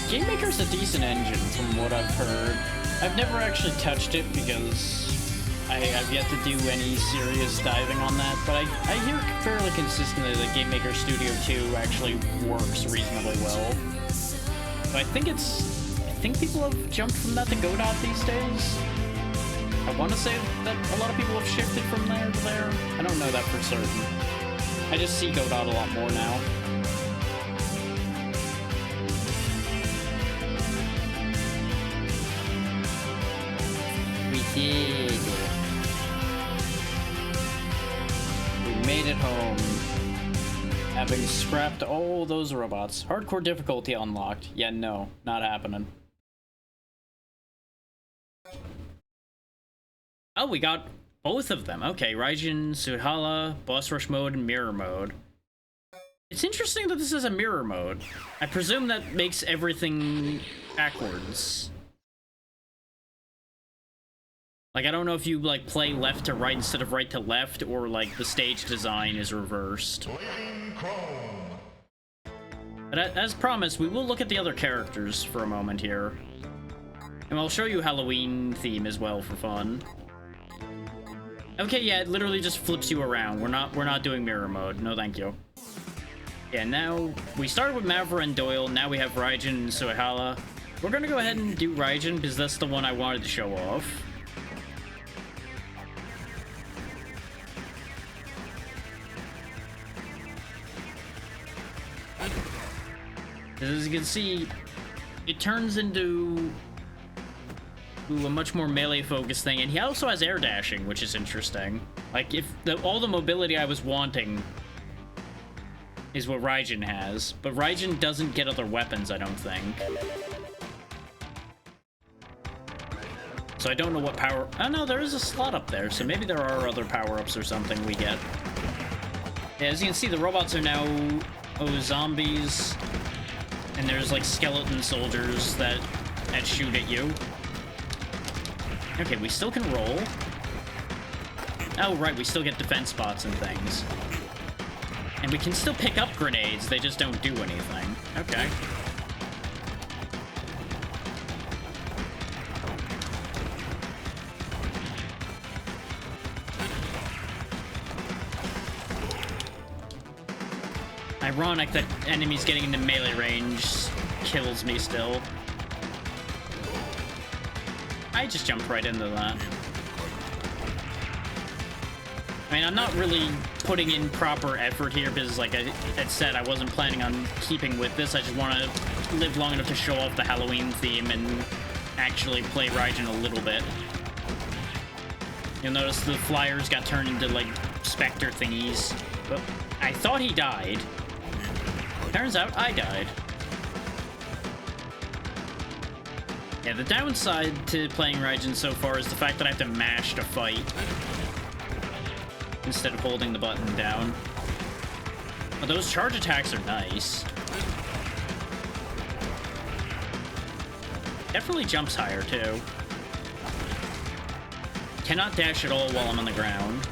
GameMaker's a decent engine from what I've heard. I've never actually touched it because I've yet to do any serious diving on that, but I hear fairly consistently that GameMaker Studio 2 actually works reasonably well. But I think people have jumped from that to Godot these days. I want to say that a lot of people have shifted from there to there. I don't know that for certain. I just see Godot a lot more now. We did. We made it home. Having scrapped all those robots. Hardcore difficulty unlocked. Yeah, no, not happening. Oh, we got both of them. Okay, Raijin, Suhala, Boss Rush mode, and Mirror mode. It's interesting that this is a mirror mode. I presume that makes everything backwards. Like, I don't know if you, like, play left to right instead of right to left, or, like, the stage design is reversed. But as promised, we will look at the other characters for a moment here. And I'll show you Halloween theme as well for fun. Okay, yeah, it literally just flips you around. We're not doing mirror mode. No, thank you. Yeah, now we started with Mavra and Doyle. Now we have Raijin and Suhala. We're gonna go ahead and do Raijin because that's the one I wanted to show off. As you can see, it turns into a much more melee-focused thing, and he also has air dashing, which is interesting. Like, if all the mobility I was wanting is what Raijin has, but Raijin doesn't get other weapons, I don't think. So I don't know what power... Oh no, there is a slot up there, so maybe there are other power-ups or something we get. Yeah, as you can see, the robots are now zombies, and there's like skeleton soldiers that shoot at you. Okay, we still can roll. Oh, right, we still get defense spots and things. And we can still pick up grenades, they just don't do anything. Okay. Ironic that enemies getting into melee range kills me still. I just jumped right into that. I mean, I'm not really putting in proper effort here because, like I had said, I wasn't planning on keeping with this. I just want to live long enough to show off the Halloween theme and actually play Raijin a little bit. You'll notice the flyers got turned into, like, specter thingies. But I thought he died. Turns out I died. Yeah, the downside to playing Raijin so far is the fact that I have to mash to fight instead of holding the button down. But those charge attacks are nice. Definitely jumps higher, too. Cannot dash at all while I'm on the ground.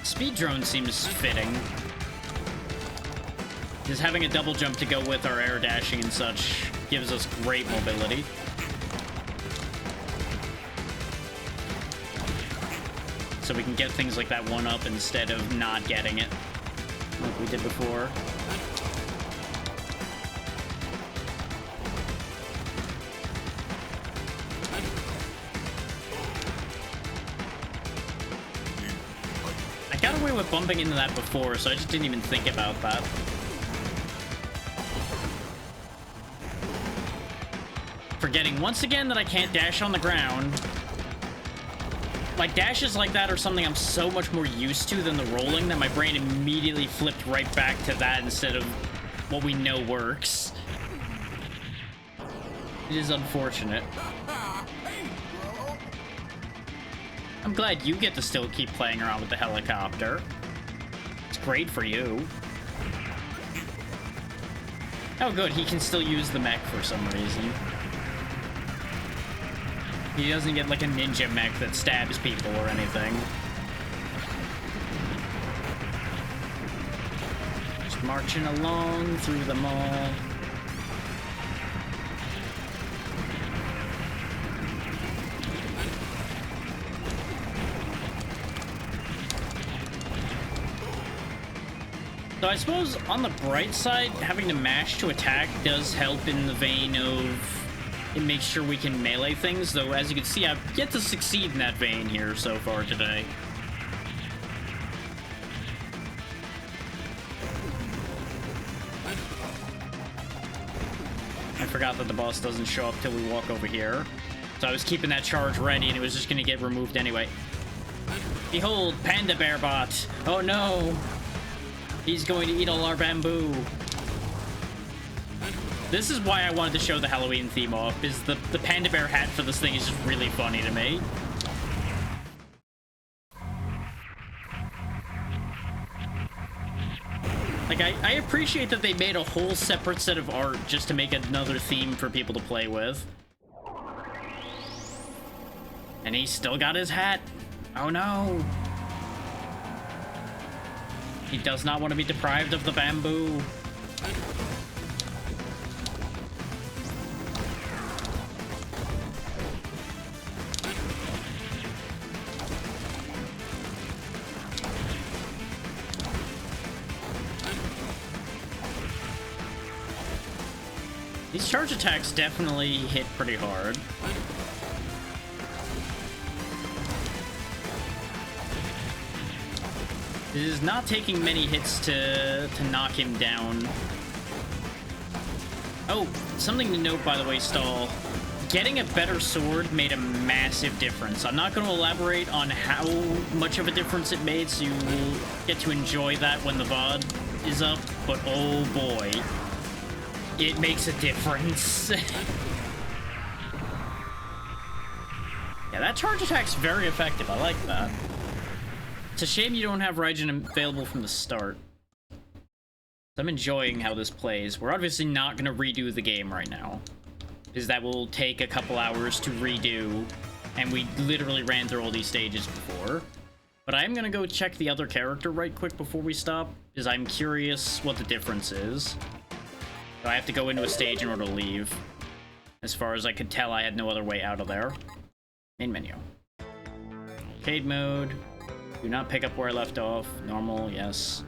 Speed drone seems fitting. Just having a double jump to go with our air dashing and such gives us great mobility. So we can get things like that one up instead of not getting it, like we did before. I got away with bumping into that before, so I just didn't even think about that. Forgetting once again that I can't dash on the ground. My dashes like that are something I'm so much more used to than the rolling that my brain immediately flipped right back to that instead of what we know works. It is unfortunate. I'm glad you get to still keep playing around with the helicopter. It's great for you. Oh good, he can still use the mech for some reason. He doesn't get like a ninja mech that stabs people or anything. Just marching along through the mall. So I suppose on the bright side, having to mash to attack does help in the vein of it makes sure we can melee things, though as you can see, I've yet to succeed in that vein here so far today. I forgot that the boss doesn't show up till we walk over here. So I was keeping that charge ready and it was just gonna get removed anyway. Behold, Panda Bear Bot! Oh no! He's going to eat all our bamboo. This is why I wanted to show the Halloween theme off, is the panda bear hat for this thing is just really funny to me. Like, I appreciate that they made a whole separate set of art just to make another theme for people to play with. And he's still got his hat. Oh no. He does not want to be deprived of the bamboo. These charge attacks definitely hit pretty hard. It is not taking many hits to knock him down. Oh, something to note, by the way, Stall. Getting a better sword made a massive difference. I'm not going to elaborate on how much of a difference it made, so you will get to enjoy that when the VOD is up, but oh boy, it makes a difference. Yeah, that charge attack's very effective. I like that. It's a shame you don't have Raijin available from the start. I'm enjoying how this plays. We're obviously not going to redo the game right now, because that will take a couple hours to redo, and we literally ran through all these stages before. But I am going to go check the other character right quick before we stop, because I'm curious what the difference is. So I have to go into a stage in order to leave. As far as I could tell, I had no other way out of there. Main menu. Arcade mode. Do not pick up where I left off. Normal, yes.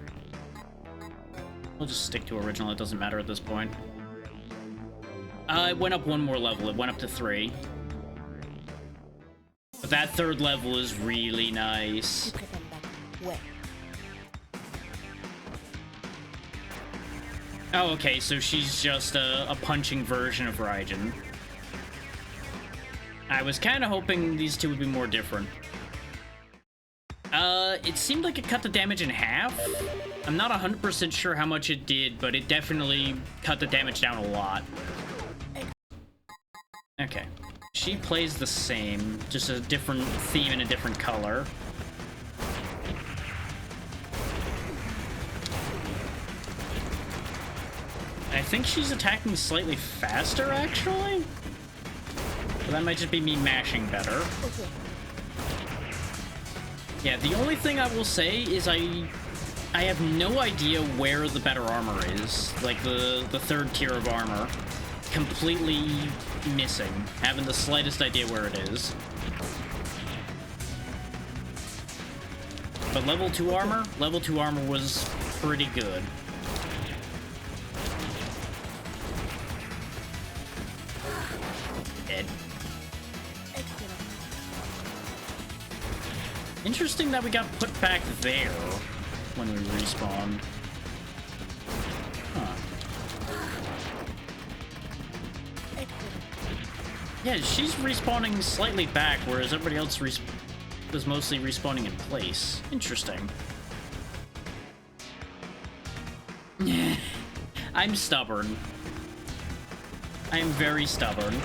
We'll just stick to original, it doesn't matter at this point. It went up one more level, it went up to 3. But that third level is really nice. Oh, okay, so she's just a punching version of Raijin. I was kind of hoping these two would be more different. It seemed like it cut the damage in half. I'm not 100% sure how much it did, but it definitely cut the damage down a lot. Okay. She plays the same, just a different theme and a different color. I think she's attacking slightly faster, actually? But that might just be me mashing better. Okay. Yeah, the only thing I will say is I have no idea where the better armor is. Like, the third tier of armor. Completely missing. Having the slightest idea where it is. But level 2 armor? Level 2 armor was pretty good. Dead. Interesting that we got put back there when we respawned. Huh. Yeah, she's respawning slightly back, whereas everybody else was mostly respawning in place. Interesting. I'm stubborn. I am very stubborn.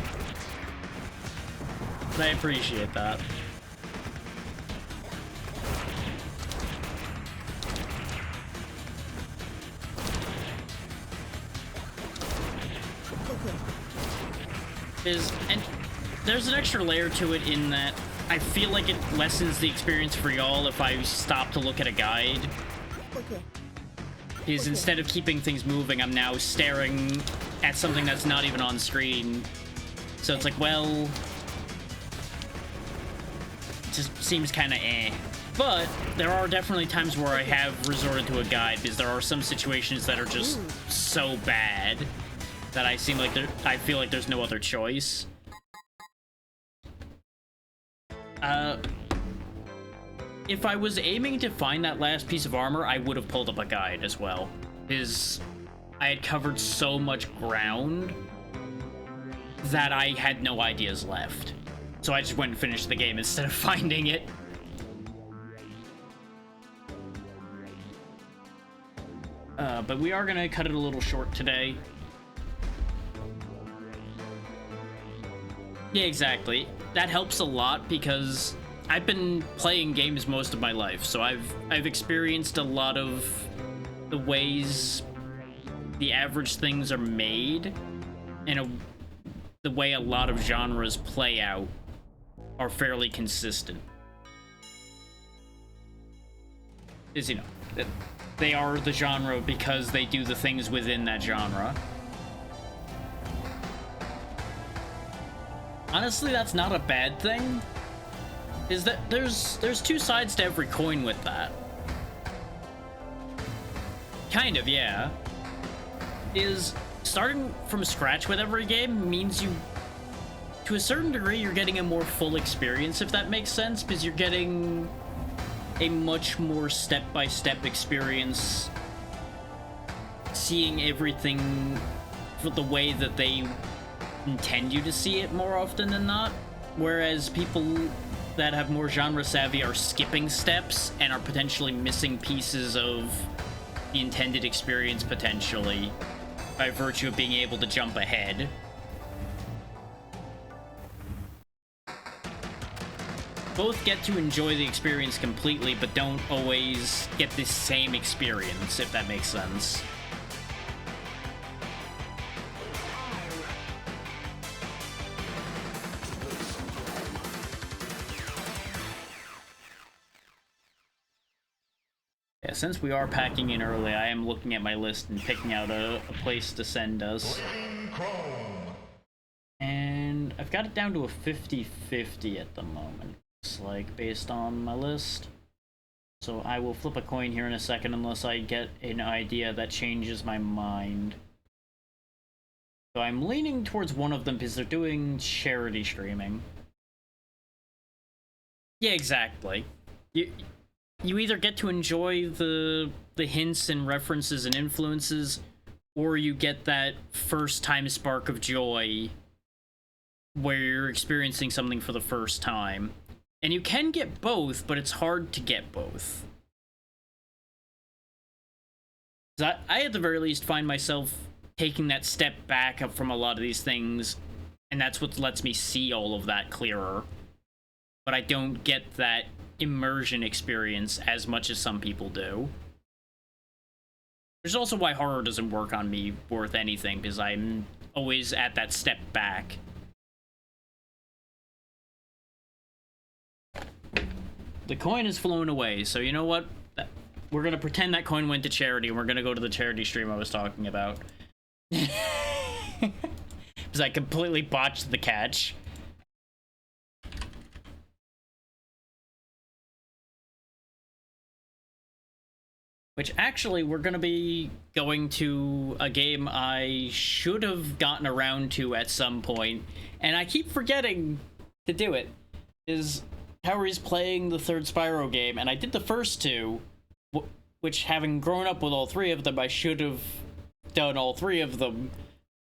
I appreciate that. And there's an extra layer to it in that I feel like it lessens the experience for y'all if I stop to look at a guide. Because instead of keeping things moving, I'm now staring at something that's not even on screen. So it's like, well, it just seems kind of eh. But there are definitely times where I have resorted to a guide because there are some situations that are just so bad that I feel like there's no other choice. If I was aiming to find that last piece of armor, I would have pulled up a guide as well, because I had covered so much ground that I had no ideas left. So I just went and finished the game instead of finding it. But we are gonna cut it a little short today. Yeah, exactly. That helps a lot because I've been playing games most of my life, so I've experienced a lot of the ways the average things are made, and the way a lot of genres play out are fairly consistent. Is, you know, they are the genre because they do the things within that genre. Honestly, that's not a bad thing. Is that there's two sides to every coin with that. Kind of, yeah. Is starting from scratch with every game means you, to a certain degree, you're getting a more full experience, if that makes sense, because you're getting a much more step-by-step experience, seeing everything for the way that they intend you to see it more often than not, whereas people that have more genre savvy are skipping steps and are potentially missing pieces of the intended experience potentially by virtue of being able to jump ahead. Both get to enjoy the experience completely, but don't always get the same experience, if that makes sense. Yeah, since we are packing in early, I am looking at my list and picking out a place to send us. And I've got it down to a 50-50 at the moment, looks like, based on my list. So I will flip a coin here in a second unless I get an idea that changes my mind. So I'm leaning towards one of them because they're doing charity streaming. Yeah, exactly. You either get to enjoy the hints and references and influences, or you get that first-time spark of joy where you're experiencing something for the first time. And you can get both, but it's hard to get both. I at the very least find myself taking that step back up from a lot of these things, and that's what lets me see all of that clearer. But I don't get that immersion experience as much as some people do. There's also why horror doesn't work on me worth anything, because I'm always at that step back. The coin has flown away, so you know what? We're gonna pretend that coin went to charity, and we're gonna go to the charity stream I was talking about. Because I completely botched the catch. Which, actually, we're gonna be going to a game I should have gotten around to at some point, and I keep forgetting to do it, is Kaori's playing the third Spyro game, and I did the first two, which, having grown up with all three of them, I should have done all three of them,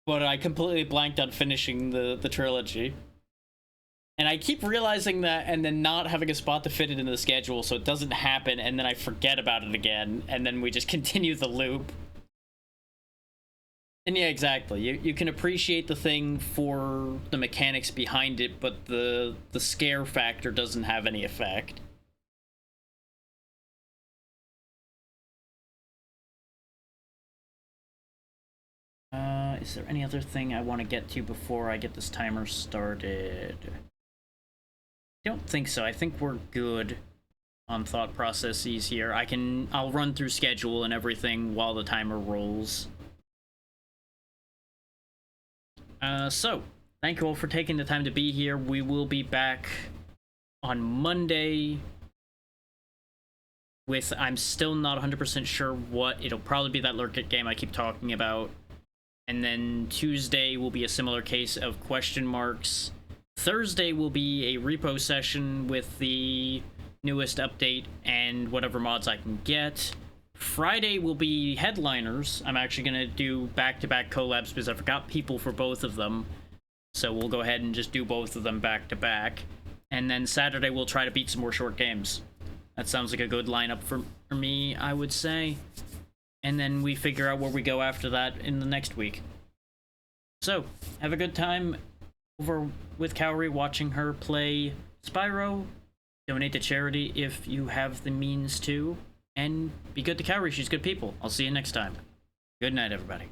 but I completely blanked on finishing the trilogy. And I keep realizing that and then not having a spot to fit it into the schedule so it doesn't happen, and then I forget about it again, and then we just continue the loop. And yeah, exactly. You can appreciate the thing for the mechanics behind it, but the scare factor doesn't have any effect. Is there any other thing I want to get to before I get this timer started? I don't think so. I think we're good on thought processes here. I'll run through schedule and everything while the timer rolls. So, thank you all for taking the time to be here. We will be back on Monday with, I'm still not 100% sure what. It'll probably be that Lurk game I keep talking about. And then Tuesday will be a similar case of question marks. Thursday will be a repo session with the newest update and whatever mods I can get. Friday will be headliners. I'm actually going to do back-to-back collabs because I forgot people for both of them. So we'll go ahead and just do both of them back-to-back. And then Saturday we'll try to beat some more short games. That sounds like a good lineup for me, I would say. And then we figure out where we go after that in the next week. So, have a good time over with Kaori watching her play Spyro. Donate to charity if you have the means to. And be good to Kaori, she's good people. I'll see you next time. Good night, everybody.